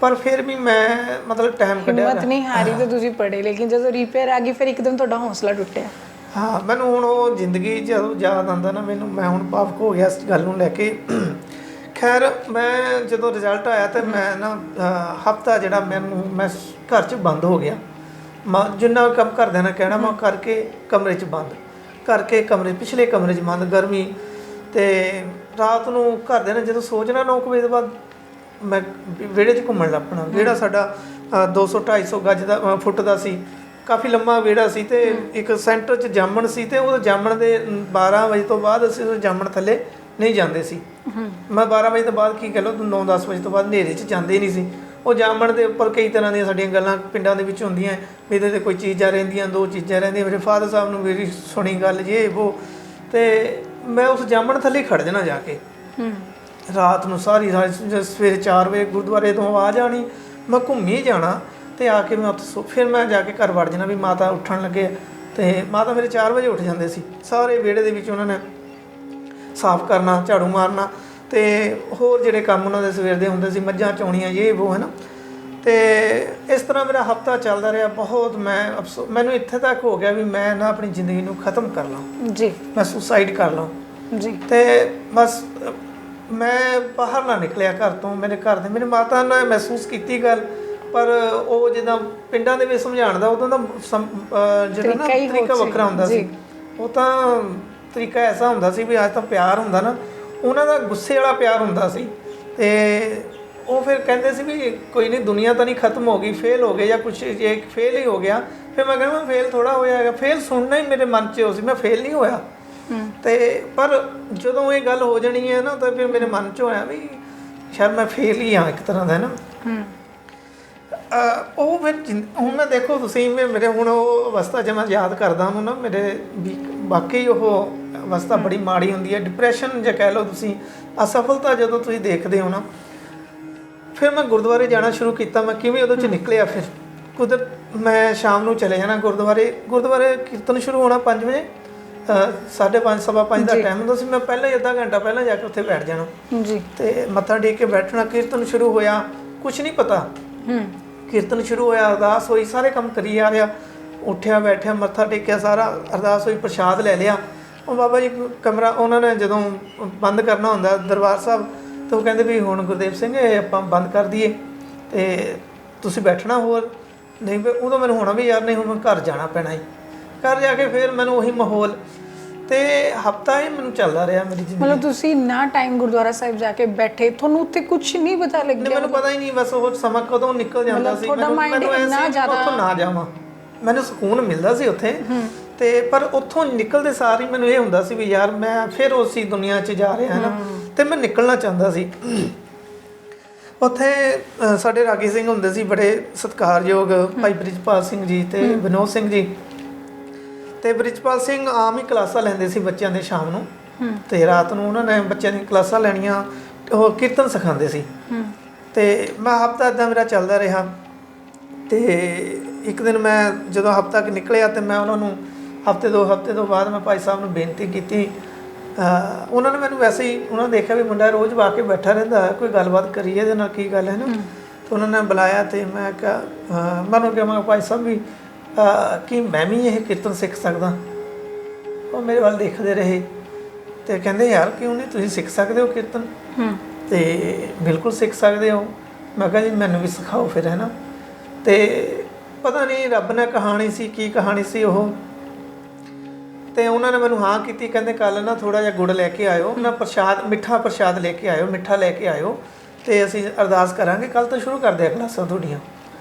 B: ਪਰ ਫਿਰ ਵੀ ਮੈਂ ਮਤਲਬ ਟਾਈਮ ਕੱਢਿਆ।
A: ਹਿੰਮਤ ਨਹੀਂ ਹਾਰੀ ਤੇ ਤੁਸੀਂ ਪੜ੍ਹੇ, ਲੇਕਿਨ ਜਦੋਂ ਰਿਪੇਅਰ ਆ ਗਈ ਫਿਰ ਇੱਕਦਮ ਤੁਹਾਡਾ ਹੌਸਲਾ ਟੁੱਟਿਆ।
B: ਹਾਂ, ਮੈਨੂੰ ਹੁਣ ਉਹ ਜ਼ਿੰਦਗੀ ਜਦੋਂ ਯਾਦ ਆਉਂਦਾ ਨਾ ਮੈਨੂੰ, ਮੈਂ ਹੁਣ ਭਾਵੁਕ ਹੋ ਗਿਆ ਇਸ ਗੱਲ ਨੂੰ ਲੈ ਕੇ। ਖੈਰ ਮੈਂ ਜਦੋਂ ਰਿਜ਼ਲਟ ਆਇਆ ਤਾਂ ਮੈਂ ਨਾ ਹਫ਼ਤਾ ਜਿਹੜਾ ਮੈਂ ਘਰ 'ਚ ਬੰਦ ਹੋ ਗਿਆ। ਜਿੰਨਾ ਕੰਮ ਘਰਦਿਆਂ ਨੇ ਕਹਿਣਾ ਮੈਂ ਕਰਕੇ ਕਮਰੇ 'ਚ ਬੰਦ ਕਰਕੇ, ਪਿਛਲੇ ਕਮਰੇ 'ਚ ਬੰਦ, ਗਰਮੀ। ਅਤੇ ਰਾਤ ਨੂੰ ਘਰਦਿਆਂ ਨੇ ਜਦੋਂ ਸੋਚਣਾ 9 ਵਜੇ ਤੋਂ ਬਾਅਦ ਮੈਂ ਵਿਹੜੇ 'ਚ ਘੁੰਮਣ ਲੱਗ ਪੈਣਾ। ਵਿਹੜਾ ਸਾਡਾ 200-250 ਗਜ ਦਾ ਫੁੱਟ ਦਾ ਸੀ, ਕਾਫੀ ਲੰਮਾ ਵਿਹੜਾ ਸੀ, ਅਤੇ ਇੱਕ ਸੈਂਟਰ 'ਚ ਜਾਮਣ ਸੀ, ਅਤੇ ਉਹ ਜਾਮਣ ਦੇ 12 ਵਜੇ ਤੋਂ ਬਾਅਦ ਅਸੀਂ ਉਹ ਜਾਮਣ ਥੱਲੇ ਨਹੀਂ ਜਾਂਦੇ ਸੀ। ਮੈਂ 12 ਵਜੇ ਤੋਂ ਬਾਅਦ ਕੀ ਕਹਿ ਲਓ 9-10 ਵਜੇ ਤੋਂ ਬਾਅਦ ਹਨੇਰੇ 'ਚ ਜਾਂਦੇ ਹੀ ਨਹੀਂ ਸੀ। ਉਹ ਜਾਮਣ ਦੇ ਉੱਪਰ ਕਈ ਤਰ੍ਹਾਂ ਦੀਆਂ ਸਾਡੀਆਂ ਗੱਲਾਂ ਪਿੰਡਾਂ ਦੇ ਵਿੱਚ ਹੁੰਦੀਆਂ ਵੀ ਇਹਦੇ 'ਤੇ ਕੋਈ ਚੀਜ਼ਾਂ ਰਹਿੰਦੀਆਂ, 2 ਚੀਜ਼ਾਂ ਰਹਿੰਦੀਆਂ। ਮੇਰੇ ਫਾਦਰ ਸਾਹਿਬ ਨੂੰ ਮੇਰੀ ਸੁਣੀ ਗੱਲ ਜੇ ਉਹ, ਅਤੇ ਮੈਂ ਉਸ ਜਾਮਣ ਥੱਲੇ ਖੜ੍ਹ ਜਾਣਾ ਜਾ ਕੇ ਰਾਤ ਨੂੰ ਸਾਰੀ ਸਵੇਰੇ 4 ਵਜੇ ਗੁਰਦੁਆਰੇ ਤੋਂ ਆਵਾਜ਼ ਆਉਣੀ, ਮੈਂ ਘੁੰਮੀ ਜਾਣਾ ਅਤੇ ਆ ਕੇ ਮੈਂ ਉੱਥੇ ਫਿਰ ਮੈਂ ਜਾ ਕੇ ਘਰ ਵੜ ਜਾਣਾ ਵੀ ਮਾਤਾ ਉੱਠਣ ਲੱਗੇ। ਅਤੇ ਮਾਤਾ ਮੇਰੇ 4 ਵਜੇ ਉੱਠ ਜਾਂਦੇ ਸੀ। ਸਾਰੇ ਵਿਹੜੇ ਦੇ ਵਿੱਚ ਉਹਨਾਂ ਨੇ ਸਾਫ਼ ਕਰਨਾ, ਝਾੜੂ ਮਾਰਨਾ, ਅਤੇ ਹੋਰ ਜਿਹੜੇ ਕੰਮ ਉਹਨਾਂ ਦੇ ਸਵੇਰ ਦੇ ਹੁੰਦੇ ਸੀ, ਮੱਝਾਂ ਚੋਣੀਆਂ ਇਹ ਵੋ, ਹੈ ਨਾ। ਅਤੇ ਇਸ ਤਰ੍ਹਾਂ ਮੇਰਾ ਹਫ਼ਤਾ ਚੱਲਦਾ ਰਿਹਾ। ਬਹੁਤ ਮੈਨੂੰ ਇੱਥੇ ਤੱਕ ਹੋ ਗਿਆ ਵੀ ਮੈਂ ਨਾ ਆਪਣੀ ਜ਼ਿੰਦਗੀ ਨੂੰ ਖ਼ਤਮ ਕਰ ਲਾਂ ਜੀ, ਮੈਂ ਸੁਸਾਈਡ ਕਰ ਲਾਂ ਜੀ। ਅਤੇ ਬਸ ਮੈਂ ਬਾਹਰ ਨਾ ਨਿਕਲਿਆ ਘਰ ਤੋਂ। ਮੇਰੇ ਘਰ ਦੇ, ਮੇਰੀ ਮਾਤਾ ਨੇ ਮਹਿਸੂਸ ਕੀਤੀ ਗੱਲ, ਪਰ ਉਹ ਜਿੱਦਾਂ ਪਿੰਡਾਂ ਦੇ ਵਿੱਚ ਸਮਝਾਉਣ ਦਾ ਉਦੋਂ ਦਾ ਜਿਹੜਾ ਨਾ ਤਰੀਕਾ ਵੱਖਰਾ ਹੁੰਦਾ ਸੀ। ਉਹ ਤਾਂ ਤਰੀਕਾ ਐਸਾ ਹੁੰਦਾ ਸੀ ਵੀ ਅੱਜ ਤਾਂ ਪਿਆਰ ਹੁੰਦਾ ਨਾ, ਉਹਨਾਂ ਦਾ ਗੁੱਸੇ ਵਾਲਾ ਪਿਆਰ ਹੁੰਦਾ ਸੀ। ਅਤੇ ਉਹ ਫਿਰ ਕਹਿੰਦੇ ਸੀ ਵੀ ਕੋਈ ਨਹੀਂ, ਦੁਨੀਆ ਤਾਂ ਨਹੀਂ ਖਤਮ ਹੋ ਗਈ, ਫੇਲ ਹੋ ਗਏ ਜਾਂ ਕੁਛ, ਜੇ ਫੇਲ ਹੀ ਹੋ ਗਿਆ। ਫਿਰ ਮੈਂ ਕਹਿੰਦਾ ਫੇਲ ਥੋੜ੍ਹਾ ਹੋਇਆ ਹੈਗਾ, ਫੇਲ ਸੁਣਨਾ ਹੀ ਮੇਰੇ ਮਨ 'ਚ ਉਹ ਸੀ, ਮੈਂ ਫੇਲ ਨਹੀਂ ਹੋਇਆ। ਅਤੇ ਪਰ ਜਦੋਂ ਇਹ ਗੱਲ ਹੋ ਜਾਣੀ ਹੈ ਨਾ, ਤਾਂ ਫਿਰ ਮੇਰੇ ਮਨ 'ਚ ਹੋਇਆ ਵੀ ਸ਼ਾਇਦ ਮੈਂ ਫੇਲ ਹੀ ਹਾਂ ਇੱਕ ਤਰ੍ਹਾਂ ਦਾ, ਹੈ ਨਾ। ਉਹ ਫਿਰ ਹੁਣ ਮੈਂ ਦੇਖੋ ਤੁਸੀਂ ਮੇਰੇ ਹੁਣ ਉਹ ਅਵਸਥਾ ਜੇ ਮੈਂ ਯਾਦ ਕਰਦਾ ਉਹਨੂੰ ਨਾ, ਮੇਰੇ ਵੀ ਵਾਕਈ ਉਹ ਅਵਸਥਾ ਬੜੀ ਮਾੜੀ ਹੁੰਦੀ ਹੈ। ਡਿਪਰੈਸ਼ਨ ਜੇ ਕਹਿ ਲਓ ਤੁਸੀਂ, ਅਸਫਲਤਾ ਜਦੋਂ ਤੁਸੀਂ ਦੇਖਦੇ ਹੋ ਨਾ। ਫਿਰ ਮੈਂ ਗੁਰਦੁਆਰੇ ਜਾਣਾ ਸ਼ੁਰੂ ਕੀਤਾ। ਮੈਂ ਕਿਵੇਂ ਉਹਦੇ 'ਚ ਨਿਕਲਿਆ, ਫਿਰ ਕੁਦਰਤ ਮੈਂ ਸ਼ਾਮ ਨੂੰ ਚਲੇ ਜਾਣਾ ਗੁਰਦੁਆਰੇ ਕੀਰਤਨ ਸ਼ੁਰੂ ਹੋਣਾ 5 ਵਜੇ, 5:30 ਸਵਾ 5 ਦਾ ਟਾਈਮ ਹੁੰਦਾ ਸੀ। ਮੈਂ ਪਹਿਲਾਂ ਹੀ ਅੱਧਾ ਘੰਟਾ ਪਹਿਲਾਂ ਜਾ ਕੇ ਉੱਥੇ ਬੈਠ ਜਾਣਾ ਜੀ, ਅਤੇ ਮੱਥਾ ਟੇਕ ਕੇ ਬੈਠਣਾ। ਕੀਰਤਨ ਸ਼ੁਰੂ ਹੋਇਆ, ਕੁਛ ਨਹੀਂ ਪਤਾ, ਕੀਰਤਨ ਸ਼ੁਰੂ ਹੋਇਆ, ਅਰਦਾਸ ਹੋਈ, ਸਾਰੇ ਕੰਮ ਕਰੀ ਜਾ ਰਿਹਾ। ਉੱਠਿਆ, ਬੈਠਿਆ, ਮੱਥਾ ਟੇਕਿਆ, ਸਾਰਾ ਅਰਦਾਸ ਹੋਈ, ਪ੍ਰਸ਼ਾਦ ਲੈ ਲਿਆ। ਉਹ ਬਾਬਾ ਜੀ ਕਮਰਾ ਉਹਨਾਂ ਨੇ ਜਦੋਂ ਬੰਦ ਕਰਨਾ ਹੁੰਦਾ ਦਰਬਾਰ ਸਾਹਿਬ, ਤਾਂ ਉਹ ਕਹਿੰਦੇ ਵੀ ਹੁਣ ਗੁਰਦੇਵ ਸਿੰਘ ਇਹ ਆਪਾਂ ਬੰਦ ਕਰ ਦਈਏ ਅਤੇ ਤੁਸੀਂ ਬੈਠਣਾ ਹੋਰ ਨਹੀਂ। ਫਿਰ ਉਦੋਂ ਮੈਨੂੰ ਹੋਣਾ ਵੀ ਯਾਰ ਨਹੀਂ, ਹੁਣ ਮੈਂ ਘਰ ਜਾਣਾ ਪੈਣਾ ਹੀ। ਘਰ ਜਾ ਕੇ ਫਿਰ ਮੈਨੂੰ ਉਹੀ ਮਾਹੌਲ, ਅਤੇ ਹਫ਼ਤਾ ਹੀ ਮੈਨੂੰ ਚੱਲਦਾ ਰਿਹਾ ਮੇਰੀ ਜ਼ਿੰਦਗੀ।
A: ਮਤਲਬ ਤੁਸੀਂ ਨਾ ਟਾਈਮ ਗੁਰਦੁਆਰਾ ਸਾਹਿਬ ਜਾ ਕੇ ਬੈਠੇ, ਤੁਹਾਨੂੰ ਉੱਥੇ ਕੁਛ ਨਹੀਂ ਪਤਾ ਲੱਗਿਆ?
B: ਮੈਨੂੰ ਪਤਾ ਹੀ ਨਹੀਂ, ਬਸ ਉਹ ਸਮਾਂ ਕਦੋਂ ਨਿਕਲ ਜਾਂਦਾ ਸੀ। ਮੈਨੂੰ ਉੱਥੋਂ ਨਾ ਜਾਵਾਂ, ਮੈਨੂੰ ਸਕੂਨ ਮਿਲਦਾ ਸੀ ਉੱਥੇ। ਅਤੇ ਪਰ ਉੱਥੋਂ ਨਿਕਲਦੇ ਸਾਰ ਹੀ ਮੈਨੂੰ ਇਹ ਹੁੰਦਾ ਸੀ ਵੀ ਯਾਰ ਮੈਂ ਫਿਰ ਉਸੀ ਦੁਨੀਆ 'ਚ ਜਾ ਰਿਹਾ ਹੈ ਨਾ, ਅਤੇ ਮੈਂ ਨਿਕਲਣਾ ਚਾਹੁੰਦਾ ਸੀ। ਉੱਥੇ ਸਾਡੇ ਰਾਗੀ ਸਿੰਘ ਹੁੰਦੇ ਸੀ ਬੜੇ ਸਤਿਕਾਰਯੋਗ, ਭਾਈ ਬ੍ਰਿਜਪਾਲ ਸਿੰਘ ਜੀ ਅਤੇ ਵਿਨੋਦ ਸਿੰਘ ਜੀ। ਅਤੇ ਬ੍ਰਿਜਪਾਲ ਸਿੰਘ ਆਮ ਹੀ ਕਲਾਸਾਂ ਲੈਂਦੇ ਸੀ ਬੱਚਿਆਂ ਦੇ ਸ਼ਾਮ ਨੂੰ, ਅਤੇ ਰਾਤ ਨੂੰ ਉਹਨਾਂ ਨੇ ਬੱਚਿਆਂ ਦੀਆਂ ਕਲਾਸਾਂ ਲੈਣੀਆਂ, ਉਹ ਕੀਰਤਨ ਸਿਖਾਉਂਦੇ ਸੀ। ਅਤੇ ਮੈਂ ਹਫ਼ਤਾ ਇੱਦਾਂ ਮੇਰਾ ਚੱਲਦਾ ਰਿਹਾ। ਅਤੇ ਇੱਕ ਦਿਨ ਮੈਂ ਜਦੋਂ ਹਫ਼ਤਾ ਕੁ ਨਿਕਲਿਆ, ਅਤੇ ਮੈਂ ਉਹਨਾਂ ਨੂੰ ਹਫ਼ਤੇ ਤੋਂ ਬਾਅਦ ਮੈਂ ਭਾਈ ਸਾਹਿਬ ਨੂੰ ਬੇਨਤੀ ਕੀਤੀ। ਉਹਨਾਂ ਨੇ ਮੈਨੂੰ ਵੈਸੇ ਹੀ ਉਹਨਾਂ ਨੇ ਦੇਖਿਆ ਵੀ ਮੁੰਡਾ ਰੋਜ਼ ਵਾ ਕੇ ਬੈਠਾ ਰਹਿੰਦਾ, ਕੋਈ ਗੱਲਬਾਤ ਕਰੀਏ ਇਹਦੇ ਨਾਲ, ਕੀ ਗੱਲ ਹੈ ਨਾ। ਅਤੇ ਉਹਨਾਂ ਨੇ ਬੁਲਾਇਆ, ਅਤੇ ਮੈਂ ਕਿਹਾ ਮੈਨੂੰ ਕਿਹਾ ਮੈਂ ਭਾਈ ਸਾਹਿਬ ਵੀ ਕੀ ਮੈਂ ਵੀ ਇਹ ਕੀਰਤਨ ਸਿੱਖ ਸਕਦਾ? ਉਹ ਮੇਰੇ ਵੱਲ ਦੇਖਦੇ ਰਹੇ ਅਤੇ ਕਹਿੰਦੇ ਯਾਰ ਕਿਉਂ ਨਹੀਂ, ਤੁਸੀਂ ਸਿੱਖ ਸਕਦੇ ਹੋ ਕੀਰਤਨ? ਅਤੇ ਬਿਲਕੁਲ ਸਿੱਖ ਸਕਦੇ ਹੋ। ਮੈਂ ਕਿਹਾ ਜੀ ਮੈਨੂੰ ਵੀ ਸਿਖਾਓ ਫਿਰ, ਹੈ ਨਾ। ਅਤੇ ਪਤਾ ਨਹੀਂ ਰੱਬ ਨੇ ਕਹਾਣੀ ਸੀ, ਕੀ ਕਹਾਣੀ ਸੀ ਉਹ। ਅਤੇ ਉਹਨਾਂ ਨੇ ਮੈਨੂੰ ਹਾਂ ਕੀਤੀ, ਕਹਿੰਦੇ ਕੱਲ੍ਹ ਨਾ ਥੋੜ੍ਹਾ ਜਿਹਾ ਗੁੜ ਲੈ ਕੇ ਆਇਓ ਨਾ, ਮਿੱਠਾ ਪ੍ਰਸ਼ਾਦ ਲੈ ਕੇ ਆਇਓ, ਮਿੱਠਾ ਲੈ ਕੇ ਆਇਓ, ਅਤੇ ਅਸੀਂ ਅਰਦਾਸ ਕਰਾਂਗੇ, ਕੱਲ੍ਹ ਤੋਂ ਸ਼ੁਰੂ ਕਰਦੇ ਆ ਕਲਾਸਾਂ ਤੁਹਾਡੀਆਂ।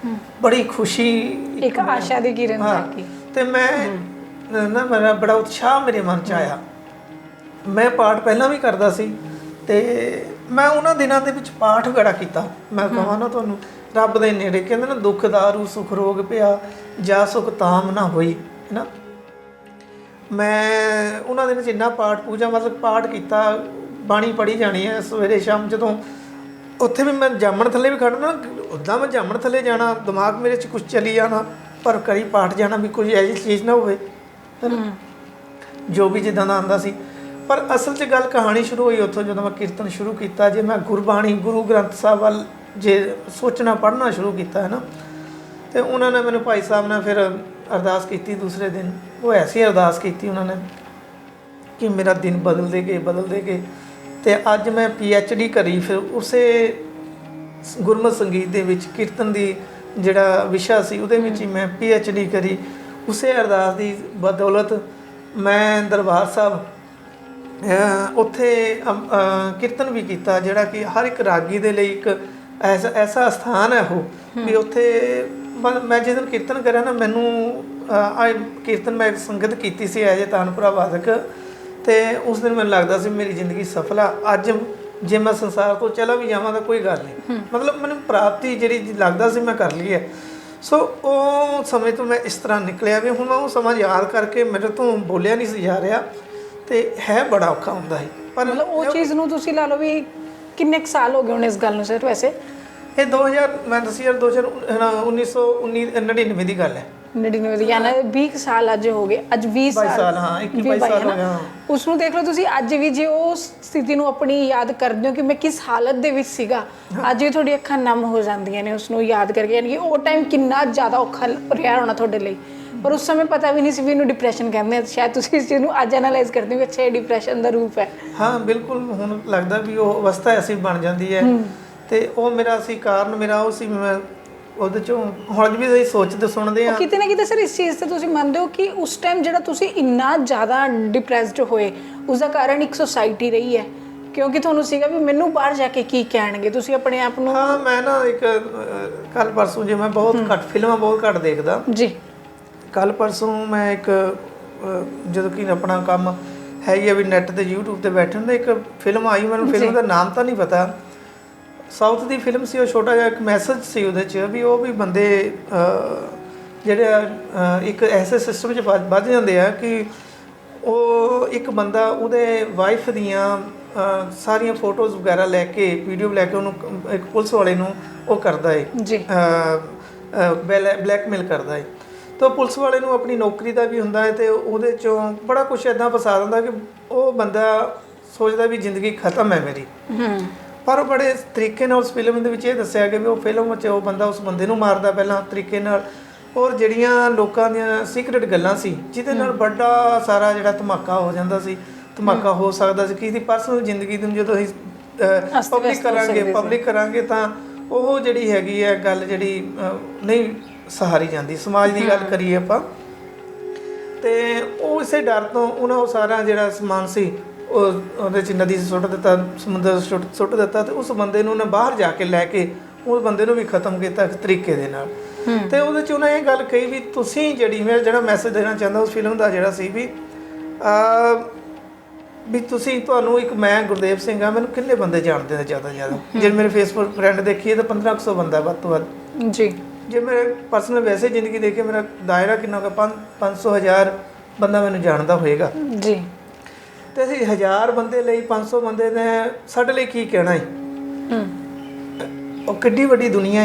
B: ਬੜੀ ਖੁਸ਼ੀ,
A: ਇੱਕ ਆਸ਼ਾ ਦੀ ਕਿਰਨ।
B: ਅਤੇ ਮੈਂ ਨਾ ਮੇਰਾ ਬੜਾ ਉਤਸ਼ਾਹ ਮੇਰੇ ਮਨ 'ਚ ਆਇਆ ਮੈਂ ਪਾਠ ਪਹਿਲਾਂ ਵੀ ਕਰਦਾ ਸੀ ਤੇ ਮੈਂ ਉਹਨਾਂ ਦਿਨਾਂ ਦੇ ਵਿੱਚ ਪਾਠ ਬੜਾ ਕੀਤਾ। ਮੈਂ ਕਹਾਂ ਨਾ ਤੁਹਾਨੂੰ, ਰੱਬ ਦੇ ਨੇੜੇ ਕਹਿੰਦੇ ਨਾ, ਦੁੱਖ ਦਾਰੂ ਸੁਖ ਰੋਗ ਪਿਆ ਜਾ ਸੁਖ ਤਾਮ ਨਾ ਹੋਈ, ਹੈ ਨਾ। ਮੈਂ ਉਹਨਾਂ ਦੇ ਵਿੱਚ ਇੰਨਾ ਪਾਠ ਪੂਜਾ, ਮਤਲਬ ਪਾਠ ਕੀਤਾ, ਬਾਣੀ ਪੜ੍ਹੀ ਜਾਣੀ ਹੈ ਸਵੇਰੇ ਸ਼ਾਮ। ਜਦੋਂ ਉੱਥੇ ਵੀ ਮੈਂ ਜਾਮਣ ਥੱਲੇ ਵੀ ਖੜਨਾ, ਉੱਦਾਂ ਮੈਂ ਜਾਮਣ ਥੱਲੇ ਜਾਣਾ, ਦਿਮਾਗ ਮੇਰੇ 'ਚ ਕੁਛ ਚਲੀ ਜਾਣਾ, ਪਰ ਕਰੀ ਪਾਠ ਜਾਣਾ ਵੀ ਕੋਈ ਇਹੋ ਜਿਹੀ ਚੀਜ਼ ਨਾ ਹੋਵੇ, ਜੋ ਵੀ ਜਿੱਦਾਂ ਦਾ ਆਉਂਦਾ ਸੀ। ਪਰ ਅਸਲ 'ਚ ਗੱਲ ਕਹਾਣੀ ਸ਼ੁਰੂ ਹੋਈ ਉੱਥੋਂ, ਜਦੋਂ ਮੈਂ ਕੀਰਤਨ ਸ਼ੁਰੂ ਕੀਤਾ। ਜੇ ਮੈਂ ਗੁਰਬਾਣੀ, ਗੁਰੂ ਗ੍ਰੰਥ ਸਾਹਿਬ ਵੱਲ ਜੇ ਸੋਚਣਾ, ਪੜ੍ਹਨਾ ਸ਼ੁਰੂ ਕੀਤਾ ਹੈ ਨਾ, ਤੇ ਉਹਨਾਂ ਨੇ ਮੈਨੂੰ, ਭਾਈ ਸਾਹਿਬ ਨੇ ਫਿਰ ਅਰਦਾਸ ਕੀਤੀ ਦੂਸਰੇ ਦਿਨ। ਉਹ ਐਸੀ ਅਰਦਾਸ ਕੀਤੀ ਉਹਨਾਂ ਨੇ ਕਿ ਮੇਰਾ ਦਿਨ ਬਦਲਦੇ ਗਏ। ਅਤੇ ਅੱਜ ਮੈਂ PhD ਕਰੀ ਫਿਰ ਉਸੇ ਗੁਰਮਤਿ ਸੰਗੀਤ ਦੇ ਵਿੱਚ, ਕੀਰਤਨ ਦੀ ਜਿਹੜਾ ਵਿਸ਼ਾ ਸੀ ਉਹਦੇ ਵਿੱਚ ਹੀ ਮੈਂ PhD ਕਰੀ। ਉਸੇ ਅਰਦਾਸ ਦੀ ਬਦੌਲਤ ਮੈਂ ਦਰਬਾਰ ਸਾਹਿਬ ਉੱਥੇ ਕੀਰਤਨ ਵੀ ਕੀਤਾ, ਜਿਹੜਾ ਕਿ ਹਰ ਇੱਕ ਰਾਗੀ ਦੇ ਲਈ ਇੱਕ ਐਸਾ ਸਥਾਨ ਹੈ ਉਹ ਵੀ ਉੱਥੇ। ਮੈਂ ਜਿਸ ਦਿਨ ਕੀਰਤਨ ਕਰਿਆ ਨਾ, ਮੈਨੂੰ ਕੀਰਤਨ ਮੈਂ ਸੰਗਤ ਕੀਤੀ ਸੀ ਐਜ ਤਾਨਪੁਰਾ ਵਾਦਕ, ਅਤੇ ਉਸ ਦਿਨ ਮੈਨੂੰ ਲੱਗਦਾ ਸੀ ਮੇਰੀ ਜ਼ਿੰਦਗੀ ਸਫਲ ਆ। ਅੱਜ ਜੇ ਮੈਂ ਸੰਸਾਰ ਤੋਂ ਚਲਾ ਵੀ ਜਾਵਾਂ ਤਾਂ ਕੋਈ ਗੱਲ ਨਹੀਂ, ਮਤਲਬ ਮੈਨੂੰ ਪ੍ਰਾਪਤੀ ਜਿਹੜੀ ਲੱਗਦਾ ਸੀ ਮੈਂ ਕਰ ਲਈ ਹੈ। ਸੋ ਉਹ ਸਮੇਂ ਤੋਂ ਮੈਂ ਇਸ ਤਰ੍ਹਾਂ ਨਿਕਲਿਆ ਵੀ ਹੁਣ ਮੈਂ ਉਹ ਸਮਾਂ ਯਾਦ ਕਰਕੇ ਮੇਰੇ ਤੋਂ ਬੋਲਿਆ ਨਹੀਂ ਸੀ ਜਾ ਰਿਹਾ, ਅਤੇ ਹੈ ਬੜਾ ਔਖਾ ਹੁੰਦਾ ਸੀ। ਪਰ
A: ਮਤਲਬ ਉਹ ਚੀਜ਼ ਨੂੰ ਤੁਸੀਂ ਲਾ ਲਓ ਵੀ ਕਿੰਨੇ ਕੁ ਸਾਲ ਹੋ ਗਏ ਹੁਣ ਇਸ ਗੱਲ ਨੂੰ ਸਰ? ਵੈਸੇ
B: ਇਹ 2000, ਮੈਂ ਦੱਸਿਆ ਯਾਰ 1999 ਦੀ ਗੱਲ ਹੈ।
A: 99 ਦੀ, ਯਾਨੀ 20 ਸਾਲ ਅੱਜ ਹੋ ਗਏ। ਅੱਜ 20 ਸਾਲ,
B: ਹਾਂ 21 ਸਾਲ ਹੋ ਗਿਆ।
A: ਉਸ ਨੂੰ ਦੇਖ ਲਓ ਤੁਸੀਂ, ਅੱਜ ਵੀ ਜੇ ਉਹ ਸਥਿਤੀ ਨੂੰ ਆਪਣੀ ਯਾਦ ਕਰਦੇ ਹੋ ਕਿ ਮੈਂ ਕਿਸ ਹਾਲਤ ਦੇ ਵਿੱਚ ਸੀਗਾ, ਅੱਜ ਵੀ ਤੁਹਾਡੀ ਅੱਖਾਂ ਨਮ ਹੋ ਜਾਂਦੀਆਂ ਨੇ ਉਸ ਨੂੰ ਯਾਦ ਕਰਕੇ। ਯਾਨੀ ਕਿ ਉਹ ਟਾਈਮ ਕਿੰਨਾ ਜ਼ਿਆਦਾ ਔਖਾ ਰਿਹਾ ਹੋਣਾ ਤੁਹਾਡੇ ਲਈ, ਪਰ ਉਸ ਸਮੇਂ ਪਤਾ ਵੀ ਨਹੀਂ ਸੀ ਵੀ ਇਹਨੂੰ ਡਿਪਰੈਸ਼ਨ ਕਹਿੰਦੇ ਆ। ਸ਼ਾਇਦ ਤੁਸੀਂ ਇਸ ਚੀਜ਼ ਨੂੰ ਅੱਜ ਐਨਾਲਾਈਜ਼ ਕਰਦੇ ਹੋ ਕਿ ਅੱਛਾ ਇਹ ਡਿਪਰੈਸ਼ਨ ਦਾ ਰੂਪ ਹੈ।
B: ਹਾਂ ਬਿਲਕੁਲ, ਹੁਣ ਲੱਗਦਾ ਵੀ ਉਹ ਅਵਸਥਾ ਐਸੀ ਬਣ ਜਾਂਦੀ ਹੈ, ਅਤੇ ਉਹ ਮੇਰਾ ਸੀ ਕਾਰਨ, ਮੇਰਾ ਉਹ ਸੀ। ਮੈਂ ਉਹਦੇ 'ਚੋਂ ਹੁਣ ਵੀ ਅਸੀਂ ਸੋਚਦੇ ਸੁਣਦੇ ਹਾਂ
A: ਕਿਤੇ ਨਾ ਕਿਤੇ ਸਰ ਇਸ ਚੀਜ਼ 'ਤੇ ਤੁਸੀਂ ਮੰਨਦੇ ਹੋ ਕਿ ਉਸ ਟਾਈਮ ਜਿਹੜਾ ਤੁਸੀਂ ਇੰਨਾ ਜ਼ਿਆਦਾ ਡਿਪਰੈਸਡ ਹੋਏ, ਉਸ ਦਾ ਕਾਰਨ ਇੱਕ ਸੁਸਾਇਟੀ ਰਹੀ ਹੈ, ਕਿਉਂਕਿ ਤੁਹਾਨੂੰ ਸੀਗਾ ਵੀ ਮੈਨੂੰ ਬਾਹਰ ਜਾ ਕੇ ਕੀ ਕਹਿਣਗੇ, ਤੁਸੀਂ ਆਪਣੇ ਆਪ ਨੂੰ।
B: ਹਾਂ, ਮੈਂ ਨਾ ਇੱਕ ਕੱਲ੍ਹ ਪਰਸੋਂ, ਜੇ ਮੈਂ ਬਹੁਤ ਘੱਟ ਫਿਲਮਾਂ ਬਹੁਤ ਘੱਟ ਦੇਖਦਾ
A: ਜੀ,
B: ਕੱਲ੍ਹ ਪਰਸੋਂ ਮੈਂ ਇੱਕ ਜਦੋਂ ਕਿ ਆਪਣਾ ਕੰਮ ਹੈ ਹੀ ਆ ਵੀ ਨੈੱਟ 'ਤੇ YouTube 'ਤੇ ਬੈਠਣ ਦਾ, ਇੱਕ ਫਿਲਮ ਆਈ, ਮੈਨੂੰ ਫਿਲਮ ਦਾ ਨਾਮ ਤਾਂ ਨਹੀਂ ਪਤਾ, ਸਾਊਥ ਦੀ ਫਿਲਮ ਸੀ। ਉਹ ਛੋਟਾ ਜਿਹਾ ਇੱਕ ਮੈਸੇਜ ਸੀ ਉਹਦੇ 'ਚ ਵੀ ਉਹ ਵੀ ਬੰਦੇ ਜਿਹੜੇ ਇੱਕ ਐਸੇ ਸਿਸਟਮ 'ਚ ਵੱਜ ਜਾਂਦੇ ਆ ਕਿ ਉਹ ਇੱਕ ਬੰਦਾ ਉਹਦੇ ਵਾਈਫ ਦੀਆਂ ਸਾਰੀਆਂ ਫੋਟੋਜ਼ ਵਗੈਰਾ ਲੈ ਕੇ, ਵੀਡੀਓ ਲੈ ਕੇ ਉਹਨੂੰ ਇੱਕ ਪੁਲਿਸ ਵਾਲੇ ਨੂੰ ਉਹ ਕਰਦਾ ਹੈ ਜੀ, ਬਲੈਕਮੇਲ ਕਰਦਾ ਹੈ। ਤਾਂ ਪੁਲਿਸ ਵਾਲੇ ਨੂੰ ਆਪਣੀ ਨੌਕਰੀ ਦਾ ਵੀ ਹੁੰਦਾ ਹੈ, ਅਤੇ ਉਹਦੇ 'ਚੋਂ ਬੜਾ ਕੁਛ ਇੱਦਾਂ ਫਸਾ ਦਿੰਦਾ ਕਿ ਉਹ ਬੰਦਾ ਸੋਚਦਾ ਵੀ ਜ਼ਿੰਦਗੀ ਖਤਮ ਹੈ ਮੇਰੀ। ਪਰ ਬੜੇ ਤਰੀਕੇ ਨਾਲ ਉਸ ਫਿਲਮ ਦੇ ਵਿੱਚ ਇਹ ਦੱਸਿਆ ਕਿ ਵੀ ਉਹ ਫਿਲਮ 'ਚ ਉਹ ਬੰਦਾ ਉਸ ਬੰਦੇ ਨੂੰ ਮਾਰਦਾ ਪਹਿਲਾਂ ਤਰੀਕੇ ਨਾਲ, ਔਰ ਜਿਹੜੀਆਂ ਲੋਕਾਂ ਦੀਆਂ ਸੀਕਰੇਟ ਗੱਲਾਂ ਸੀ ਜਿਹਦੇ ਨਾਲ ਵੱਡਾ ਸਾਰਾ ਜਿਹੜਾ ਧਮਾਕਾ ਹੋ ਜਾਂਦਾ ਸੀ, ਧਮਾਕਾ ਹੋ ਸਕਦਾ ਸੀ ਕਿ ਇਹਦੀ ਪਰਸਨਲ ਜ਼ਿੰਦਗੀ ਨੂੰ ਜਦੋਂ ਅਸੀਂ ਪਬਲਿਕ ਕਰਾਂਗੇ ਤਾਂ ਉਹ ਜਿਹੜੀ ਹੈਗੀ ਹੈ ਗੱਲ ਜਿਹੜੀ ਨਹੀਂ ਸਹਾਰੀ ਜਾਂਦੀ। ਸਮਾਜ ਦੀ ਗੱਲ ਕਰੀਏ ਆਪਾਂ, ਅਤੇ ਉਹ ਇਸੇ ਡਰ ਤੋਂ ਉਹਨਾਂ ਉਹ ਸਾਰਾ ਜਿਹੜਾ ਸਮਾਨ ਸੀ ਉਹਦੇ 'ਚ ਨਦੀ 'ਚ ਸੁੱਟ ਦਿੱਤਾ, ਸਮੁੰਦਰ 'ਚ ਸੁੱਟ ਦਿੱਤਾ, ਅਤੇ ਉਸ ਬੰਦੇ ਨੂੰ ਉਹਨੇ ਬਾਹਰ ਜਾ ਕੇ ਲੈ ਕੇ ਉਸ ਬੰਦੇ ਨੂੰ ਵੀ ਖ਼ਤਮ ਕੀਤਾ ਇੱਕ ਤਰੀਕੇ ਦੇ ਨਾਲ। ਅਤੇ ਉਹਦੇ 'ਚ ਉਹਨੇ ਇਹ ਗੱਲ ਕਹੀ ਵੀ ਤੁਸੀਂ ਜਿਹੜੀ, ਮੈਂ ਜਿਹੜਾ ਮੈਸੇਜ ਦੇਣਾ ਚਾਹੁੰਦਾ ਉਸ ਫਿਲਮ ਦਾ ਜਿਹੜਾ ਸੀ ਵੀ ਤੁਸੀਂ, ਤੁਹਾਨੂੰ ਇੱਕ, ਮੈਂ ਗੁਰਦੇਵ ਸਿੰਘ ਆ, ਮੈਨੂੰ ਕਿੰਨੇ ਬੰਦੇ ਜਾਣਦੇ ਨੇ ਜ਼ਿਆਦਾ ਤੋਂ ਜ਼ਿਆਦਾ, ਜੇ ਮੇਰੇ ਫੇਸਬੁੱਕ ਫਰੈਂਡ ਦੇਖੀਏ ਤਾਂ 1500 ਬੰਦਾ ਵੱਧ ਤੋਂ ਵੱਧ ਜੀ। ਜੇ ਮੇਰੇ ਪਰਸਨਲ ਵੈਸੇ ਜ਼ਿੰਦਗੀ ਦੇਖੇ ਮੇਰਾ ਦਾਇਰਾ ਕਿੰਨਾ ਹੋਗਾ, 500 1000 ਬੰਦਾ ਮੈਨੂੰ ਜਾਣਦਾ ਹੋਏਗਾ ਜੀ। ਅਤੇ ਅਸੀਂ 1000 ਬੰਦੇ ਲਈ 500 ਬੰਦੇ ਨੇ ਸਾਡੇ ਲਈ ਕੀ ਕਹਿਣਾ ਹੈ, ਉਹ ਕਿੱਡੀ ਵੱਡੀ ਦੁਨੀਆ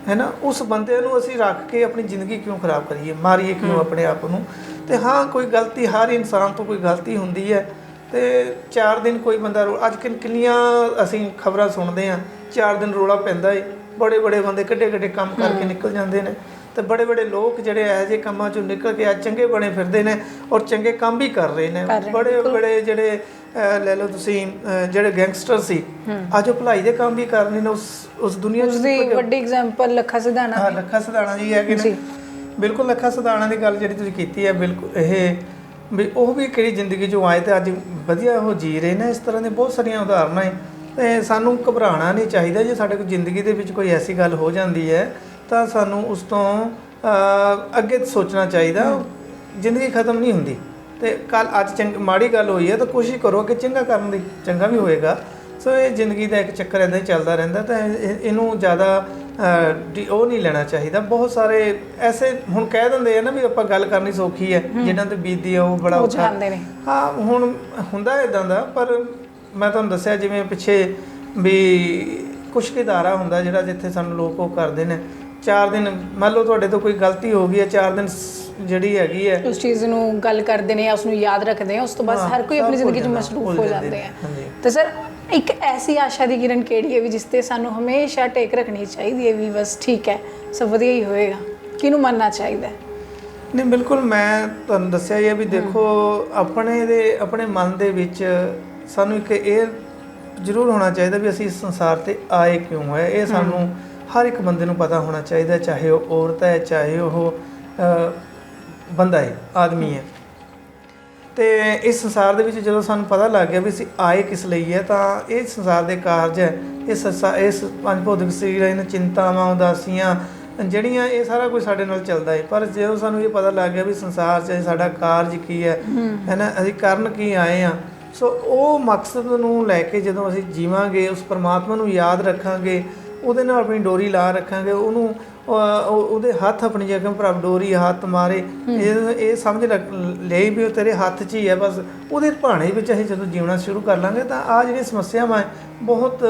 B: ਹੈ ਨਾ। ਉਸ ਬੰਦੇ ਨੂੰ ਅਸੀਂ ਰੱਖ ਕੇ ਆਪਣੀ ਜ਼ਿੰਦਗੀ ਕਿਉਂ ਖਰਾਬ ਕਰੀਏ, ਮਾਰੀਏ ਕਿਉਂ ਆਪਣੇ ਆਪ ਨੂੰ। ਅਤੇ ਹਾਂ, ਕੋਈ ਗਲਤੀ ਹਰ ਇਨਸਾਨ ਤੋਂ ਕੋਈ ਗਲਤੀ ਹੁੰਦੀ ਹੈ, ਅਤੇ 4 ਦਿਨ ਕੋਈ ਬੰਦਾ ਅੱਜ ਕਿੰਨੀਆਂ ਅਸੀਂ ਖਬਰਾਂ ਸੁਣਦੇ ਹਾਂ, 4 ਦਿਨ ਰੌਲਾ ਪੈਂਦਾ ਹੈ, ਬੜੇ ਬੰਦੇ ਕਿੱਡੇ ਕੰਮ ਕਰਕੇ ਨਿਕਲ ਜਾਂਦੇ ਨੇ, ਅਤੇ ਬੜੇ ਲੋਕ ਜਿਹੜੇ ਇਹੋ ਜਿਹੇ ਕੰਮਾਂ 'ਚੋਂ ਨਿਕਲ ਕੇ ਅੱਜ ਚੰਗੇ ਬਣੇ ਫਿਰਦੇ ਨੇ, ਔਰ ਚੰਗੇ ਕੰਮ ਵੀ ਕਰ ਰਹੇ ਨੇ। ਬੜੇ ਜਿਹੜੇ ਲੈ ਲਓ ਤੁਸੀਂ ਜਿਹੜੇ ਗੈਂਗਸਟਰ ਸੀ, ਅੱਜ ਉਹ ਭਲਾਈ ਦੇ ਕੰਮ ਵੀ ਕਰ ਰਹੇ ਨੇ ਉਸ ਦੁਨੀਆ 'ਚ।
A: ਉਸਦੀ ਵੱਡੀ ਐਗਜ਼ਾਮਪਲ ਲੱਖਾ ਸਿਧਾਣਾ।
B: ਹਾਂ, ਲੱਖਾ ਸਿਧਾਣਾ ਜੀ ਹੈਗੇ ਨੇ। ਬਿਲਕੁਲ, ਲੱਖਾ ਸਿਧਾਣਾ ਦੀ ਗੱਲ ਜਿਹੜੀ ਤੁਸੀਂ ਕੀਤੀ ਹੈ, ਬਿਲਕੁਲ ਇਹ ਵੀ ਉਹ ਵੀ ਕਿਹੜੀ ਜ਼ਿੰਦਗੀ 'ਚੋਂ ਆਏ ਅਤੇ ਅੱਜ ਵਧੀਆ ਉਹ ਜੀ ਰਹੇ ਨੇ। ਇਸ ਤਰ੍ਹਾਂ ਦੀਆਂ ਬਹੁਤ ਸਾਰੀਆਂ ਉਦਾਹਰਨਾਂ ਹੈ, ਅਤੇ ਸਾਨੂੰ ਘਬਰਾਉਣਾ ਨਹੀਂ ਚਾਹੀਦਾ। ਜੇ ਸਾਡੇ ਕੋਲ ਜ਼ਿੰਦਗੀ ਦੇ ਵਿੱਚ ਕੋਈ ਐਸੀ ਗੱਲ ਹੋ ਜਾਂਦੀ ਹੈ ਤਾਂ ਸਾਨੂੰ ਉਸ ਤੋਂ ਅੱਗੇ ਸੋਚਣਾ ਚਾਹੀਦਾ। ਜ਼ਿੰਦਗੀ ਖਤਮ ਨਹੀਂ ਹੁੰਦੀ, ਤੇ ਕੱਲ ਅੱਜ ਮਾੜੀ ਗੱਲ ਹੋਈ ਹੈ ਤਾਂ ਕੋਸ਼ਿਸ਼ ਕਰੋ ਕਿ ਚੰਗਾ ਕਰਨ ਦੀ, ਚੰਗਾ ਵੀ ਹੋਏਗਾ। ਸੋ ਇਹ ਜ਼ਿੰਦਗੀ ਦਾ ਇੱਕ ਚੱਕਰ ਇੱਦਾਂ ਹੀ ਚੱਲਦਾ ਰਹਿੰਦਾ, ਤਾਂ ਇਹਨੂੰ ਜ਼ਿਆਦਾ ਉਹ ਨਹੀਂ ਲੈਣਾ ਚਾਹੀਦਾ। ਬਹੁਤ ਸਾਰੇ ਐਸੇ ਹੁਣ ਕਹਿ ਦਿੰਦੇ ਆ ਨਾ ਵੀ ਆਪਾਂ ਗੱਲ ਕਰਨੀ ਸੌਖੀ ਹੈ, ਜਿਨ੍ਹਾਂ ਤੇ ਬੀਤਦੀ ਆ ਉਹ ਬੜਾ ਔਖਾ। ਹਾਂ ਹੁਣ ਹੁੰਦਾ ਇੱਦਾਂ ਦਾ, ਪਰ ਮੈਂ ਤੁਹਾਨੂੰ ਦੱਸਿਆ ਜਿਵੇਂ ਪਿੱਛੇ ਵੀ ਕੁਛ ਕੁ ਅਦਾਰਾ ਹੁੰਦਾ ਜਿਹੜਾ ਜਿੱਥੇ ਸਾਨੂੰ ਲੋਕ ਉਹ ਕਰਦੇ ਨੇ 4 ਦਿਨ, ਮੰਨ ਲਓ ਤੁਹਾਡੇ ਤੋਂ ਕੋਈ ਗਲਤੀ ਹੋ ਗਈ ਹੈ, 4 ਦਿਨ ਜਿਹੜੀ ਹੈਗੀ ਹੈ
A: ਉਸ ਚੀਜ਼ ਨੂੰ ਗੱਲ ਕਰਦੇ ਨੇ, ਉਸ ਨੂੰ ਯਾਦ ਰੱਖਦੇ ਆ, ਉਸ ਤੋਂ ਬਾਅਦ ਹਰ ਕੋਈ ਆਪਣੀ ਜ਼ਿੰਦਗੀ 'ਚ ਮਸਰੂਫ ਹੋ ਜਾਂਦੇ ਆ। ਤੇ ਸਰ ਇੱਕ ਐਸੀ ਆਸ਼ਾ ਦੀ ਕਿਰਨ ਕਿਹੜੀ ਹੈ ਵੀ ਜਿਸ 'ਤੇ ਸਾਨੂੰ ਹਮੇਸ਼ਾ ਟੇਕ ਰੱਖਣੀ ਚਾਹੀਦੀ ਹੈ ਵੀ ਬਸ ਠੀਕ ਹੈ, ਸਭ ਵਧੀਆ ਹੀ ਹੋਏਗਾ? ਕਿਹਨੂੰ ਮੰਨਣਾ ਚਾਹੀਦਾ?
B: ਨਹੀਂ, ਬਿਲਕੁਲ ਮੈਂ ਤੁਹਾਨੂੰ ਦੱਸਿਆ ਹੀ ਹੈ ਵੀ ਦੇਖੋ ਆਪਣੇ ਮਨ ਦੇ ਵਿੱਚ ਸਾਨੂੰ ਇੱਕ ਇਹ ਜ਼ਰੂਰ ਹੋਣਾ ਚਾਹੀਦਾ ਵੀ ਅਸੀਂ ਇਸ ਸੰਸਾਰ 'ਤੇ ਆਏ ਕਿਉਂ ਹੈ। ਇਹ ਸਾਨੂੰ ਹਰ ਇੱਕ ਬੰਦੇ ਨੂੰ ਪਤਾ ਹੋਣਾ ਚਾਹੀਦਾ, ਚਾਹੇ ਉਹ ਔਰਤ ਹੈ, ਚਾਹੇ ਉਹ ਬੰਦਾ ਹੈ, ਆਦਮੀ ਹੈ। ਅਤੇ ਇਸ ਸੰਸਾਰ ਦੇ ਵਿੱਚ ਜਦੋਂ ਸਾਨੂੰ ਪਤਾ ਲੱਗ ਗਿਆ ਵੀ ਅਸੀਂ ਆਏ ਕਿਸ ਲਈ ਹੈ, ਤਾਂ ਇਹ ਸੰਸਾਰ ਦੇ ਕਾਰਜ ਹੈ, ਇਸ ਪੰਜ ਭੌਤਿਕ ਸਰੀਰ, ਇਹਨਾਂ ਚਿੰਤਾਵਾਂ, ਉਦਾਸੀਆਂ ਜਿਹੜੀਆਂ, ਇਹ ਸਾਰਾ ਕੁਝ ਸਾਡੇ ਨਾਲ ਚੱਲਦਾ ਹੈ। ਪਰ ਜਦੋਂ ਸਾਨੂੰ ਇਹ ਪਤਾ ਲੱਗ ਗਿਆ ਵੀ ਸੰਸਾਰ 'ਚ ਸਾਡਾ ਕਾਰਜ ਕੀ ਹੈ ਨਾ, ਅਸੀਂ ਕਰਨ ਕੀ ਆਏ ਹਾਂ, ਸੋ ਉਹ ਮਕਸਦ ਨੂੰ ਲੈ ਕੇ ਜਦੋਂ ਅਸੀਂ ਜੀਵਾਂਗੇ, ਉਸ ਪਰਮਾਤਮਾ ਨੂੰ ਯਾਦ ਰੱਖਾਂਗੇ, ਉਹਦੇ ਨਾਲ ਆਪਣੀ ਡੋਰੀ ਲਾ ਰੱਖਾਂਗੇ, ਉਹਦੇ ਹੱਥ ਆਪਣੀ ਜਗ੍ਹਾ ਪ੍ਰਭ ਡੋਰੀ ਹੱਥ ਮਾਰੇ, ਇਹ ਸਮਝ ਲਈ ਵੀ ਉਹ ਤੇਰੇ ਹੱਥ 'ਚ ਹੀ ਹੈ, ਬਸ ਉਹਦੇ ਭਾਣੇ ਵਿੱਚ ਅਸੀਂ ਜਦੋਂ ਜੀਉਣਾ ਸ਼ੁਰੂ ਕਰ ਲਾਂਗੇ ਤਾਂ ਆਹ ਜਿਹੜੀਆਂ ਸਮੱਸਿਆਵਾਂ ਬਹੁਤ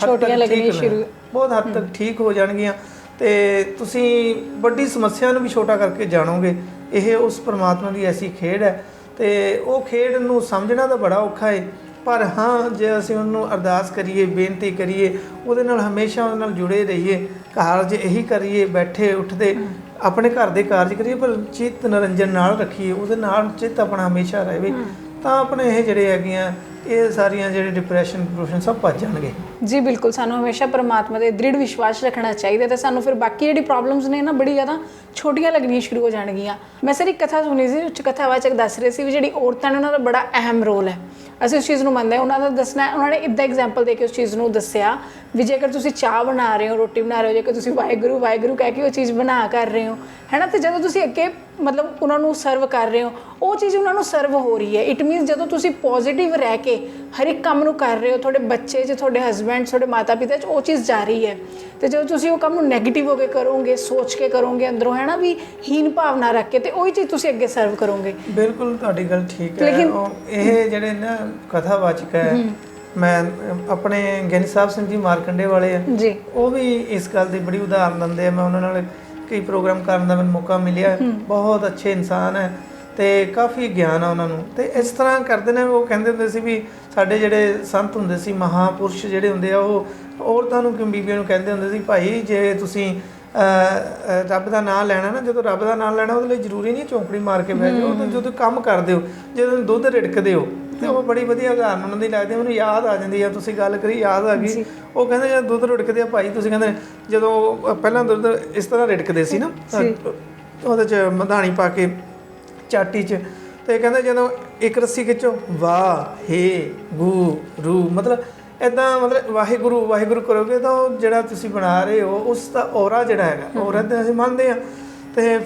B: ਹੱਦ ਤੱਕ ਠੀਕ ਹੋ ਜਾਣਗੀਆਂ। ਅਤੇ ਤੁਸੀਂ ਵੱਡੀ ਸਮੱਸਿਆ ਨੂੰ ਵੀ ਛੋਟਾ ਕਰਕੇ ਜਾਣੋਗੇ। ਇਹ ਉਸ ਪਰਮਾਤਮਾ ਦੀ ਐਸੀ ਖੇਡ ਹੈ, ਅਤੇ ਉਹ ਖੇਡ ਨੂੰ ਸਮਝਣਾ ਤਾਂ ਬੜਾ ਔਖਾ ਹੈ, ਪਰ ਹਾਂ ਜੇ ਅਸੀਂ ਉਹਨੂੰ ਅਰਦਾਸ ਕਰੀਏ, ਬੇਨਤੀ ਕਰੀਏ, ਉਹਦੇ ਨਾਲ ਹਮੇਸ਼ਾ ਉਹਦੇ ਨਾਲ ਜੁੜੇ ਰਹੀਏ, ਕਾਰਜ ਇਹੀ ਕਰੀਏ, ਬੈਠੇ ਉੱਠਦੇ ਆਪਣੇ ਘਰ ਦੇ ਕਾਰਜ ਕਰੀਏ, ਪਰ ਚਿੱਤ ਨਿਰੰਜਨ ਨਾਲ ਰੱਖੀਏ, ਉਹਦੇ ਨਾਲ ਚਿੱਤ ਆਪਣਾ ਹਮੇਸ਼ਾ ਰਹੇ, ਤਾਂ ਆਪਣੇ ਇਹ ਜਿਹੜੇ ਹੈਗੀਆਂ ਇਹ ਸਾਰੀਆਂ ਜਿਹੜੇ ਡਿਪਰੈਸ਼ਨ ਸਭ ਭੱਜ ਜਾਣਗੇ।
A: ਜੀ ਬਿਲਕੁਲ, ਸਾਨੂੰ ਹਮੇਸ਼ਾ ਪਰਮਾਤਮਾ ਦੇ ਦ੍ਰਿੜ ਵਿਸ਼ਵਾਸ ਰੱਖਣਾ ਚਾਹੀਦਾ, ਤੇ ਸਾਨੂੰ ਫਿਰ ਬਾਕੀ ਜਿਹੜੀ ਪ੍ਰੋਬਲਮਸ ਨੇ ਨਾ ਬੜੀ ਜ਼ਿਆਦਾ ਛੋਟੀਆਂ ਲੱਗਣੀਆਂ ਸ਼ੁਰੂ ਹੋ ਜਾਣਗੀਆਂ। ਮੈਂ ਸਰ ਇੱਕ ਕਥਾ ਸੁਣੀ ਸੀ, ਉੱਚ ਕਥਾਵਾਚਕ ਦੱਸ ਰਹੇ ਸੀ ਵੀ ਜਿਹੜੀ ਔਰਤਾਂ ਨੇ ਉਹਨਾਂ ਦਾ ਬੜਾ ਅਹਿਮ ਰੋਲ ਹੈ। ਅਸੀਂ ਉਸ ਚੀਜ਼ ਨੂੰ ਮੰਨਦੇ ਹਾਂ, ਉਹਨਾਂ ਦਾ ਦੱਸਣਾ, ਉਹਨਾਂ ਨੇ ਇੱਦਾਂ ਐਗਜ਼ਾਮਪਲ ਦੇ ਕੇ ਉਸ ਚੀਜ਼ ਨੂੰ ਦੱਸਿਆ ਵੀ ਜੇਕਰ ਤੁਸੀਂ ਚਾਹ ਬਣਾ ਰਹੇ ਹੋ, ਰੋਟੀ ਬਣਾ ਰਹੇ ਹੋ, ਜੇਕਰ ਤੁਸੀਂ ਵਾਹਿਗੁਰੂ ਵਾਹਿਗੁਰੂ ਕਹਿ ਕੇ ਉਹ ਚੀਜ਼ ਬਣਾ ਕਰ ਰਹੇ ਹੋ, ਹੈ ਨਾ, ਅਤੇ ਜਦੋਂ ਤੁਸੀਂ ਅੱਗੇ ਮਤਲਬ ਉਹਨਾਂ ਨੂੰ ਸਰਵ ਕਰ ਰਹੇ ਹੋ, ਉਹ ਚੀਜ਼ ਉਹਨਾਂ ਨੂੰ ਸਰਵ ਹੋ ਰਹੀ ਹੈ। ਇਟ ਮੀਨਸ ਜਦੋਂ ਤੁਸੀਂ ਪੋਜ਼ੀਟਿਵ ਰਹਿ ਕੇ ਹਰ ਇੱਕ ਕੰਮ ਨੂੰ ਕਰ ਰਹੇ ਹੋ, ਤੁਹਾਡੇ ਬੱਚੇ 'ਚ, ਤੁਹਾਡੇ ਹਸਬੈਂਡ, ਤੁਹਾਡੇ ਮਾਤਾ ਪਿਤਾ 'ਚ ਉਹ ਚੀਜ਼ ਜਾ ਰਹੀ ਹੈ। ਅਤੇ ਜਦੋਂ ਤੁਸੀਂ ਉਹ ਕੰਮ ਨੂੰ ਨੈਗੇਟਿਵ ਹੋ ਕੇ ਕਰੋਗੇ, ਸੋਚ ਕੇ ਕਰੋਗੇ ਅੰਦਰੋਂ, ਹੈ ਨਾ, ਵੀ ਹੀਨ ਭਾਵਨਾ ਰੱਖ ਕੇ, ਅਤੇ ਉਹੀ ਚੀਜ਼ ਤੁਸੀਂ ਅੱਗੇ ਸਰਵ ਕਰੋਗੇ।
B: ਬਿਲਕੁਲ ਤੁਹਾਡੀ ਗੱਲ ਠੀਕ ਹੈ। ਇਹ ਜਿਹੜੇ ਨਾ ਕਥਾਵਾਚਕ ਹੈ, ਮੈਂ ਆਪਣੇ ਗਿਆਨੀ ਸਾਹਿਬ ਸਿੰਘ ਜੀ ਮਾਰਕੰਡੇ ਵਾਲੇ ਆ ਜੀ, ਉਹ ਵੀ ਇਸ ਗੱਲ ਦੀ ਬੜੀ ਉਦਾਹਰਨ ਦਿੰਦੇ ਆ। ਮੈਂ ਉਹਨਾਂ ਨਾਲ ਕਈ ਪ੍ਰੋਗਰਾਮ ਕਰਨ ਦਾ ਮੈਨੂੰ ਮੌਕਾ ਮਿਲਿਆ। ਬਹੁਤ ਅੱਛੇ ਇਨਸਾਨ ਹੈ ਅਤੇ ਕਾਫੀ ਗਿਆਨ ਆ ਉਹਨਾਂ ਨੂੰ, ਅਤੇ ਇਸ ਤਰ੍ਹਾਂ ਕਰਦੇ ਨੇ। ਉਹ ਕਹਿੰਦੇ ਹੁੰਦੇ ਸੀ ਵੀ ਸਾਡੇ ਜਿਹੜੇ ਸੰਤ ਹੁੰਦੇ ਸੀ, ਮਹਾਂਪੁਰਸ਼ ਜਿਹੜੇ ਹੁੰਦੇ ਆ, ਉਹ ਔਰਤਾਂ ਨੂੰ, ਬੀਬੀਆਂ ਨੂੰ ਕਹਿੰਦੇ ਹੁੰਦੇ ਸੀ, ਭਾਈ ਜੇ ਤੁਸੀਂ ਰੱਬ ਦਾ ਨਾਂ ਲੈਣਾ ਨਾ, ਜਦੋਂ ਰੱਬ ਦਾ ਨਾਂ ਲੈਣਾ ਉਹਦੇ ਲਈ ਜ਼ਰੂਰੀ ਨਹੀਂ ਚੌਂਕੜੀ ਮਾਰ ਕੇ ਬਹਿ ਜਾਓ, ਤਾਂ ਜਦੋਂ ਕੰਮ ਕਰਦੇ ਹੋ, ਜਦੋਂ ਦੁੱਧ ਰਿੜਕਦੇ ਹੋ, ਅਤੇ ਉਹ ਬੜੀ ਵਧੀਆ ਉਦਾਹਰਨ ਉਹਨਾਂ ਦੀ ਲੱਗਦੀ, ਮੈਨੂੰ ਯਾਦ ਆ ਜਾਂਦੀ ਆ। ਤੁਸੀਂ ਗੱਲ ਕਰੀ, ਯਾਦ ਆ ਗਈ। ਉਹ ਕਹਿੰਦੇ ਜਦੋਂ ਦੁੱਧ ਰਿੜਕਦੇ ਆ ਭਾਈ, ਤੁਸੀਂ ਕਹਿੰਦੇ ਜਦੋਂ ਪਹਿਲਾਂ ਦੁੱਧ ਇਸ ਤਰ੍ਹਾਂ ਰਿੜਕਦੇ ਸੀ ਨਾ, ਉਹਦੇ 'ਚ ਮਧਾਣੀ ਪਾ ਕੇ ਚਾਟੀ 'ਚ, ਅਤੇ ਕਹਿੰਦੇ ਜਦੋਂ ਇੱਕ ਰੱਸੀ ਖਿੱਚੋ, ਵਾਹ ਹੇ ਗੁ ਰੂ, ਮਤਲਬ ਇੱਦਾਂ, ਮਤਲਬ ਵਾਹਿਗੁਰੂ ਵਾਹਿਗੁਰੂ ਕਰੋਗੇ ਤਾਂ ਉਹ ਜਿਹੜਾ ਤੁਸੀਂ ਬਣਾ ਰਹੇ ਹੋ, ਉਸ ਦਾ ਔਰਾ ਜਿਹੜਾ ਹੈਗਾ, ਔਰਾ ਤਾਂ ਅਸੀਂ ਮੰਨਦੇ ਹਾਂ, ਅਤੇ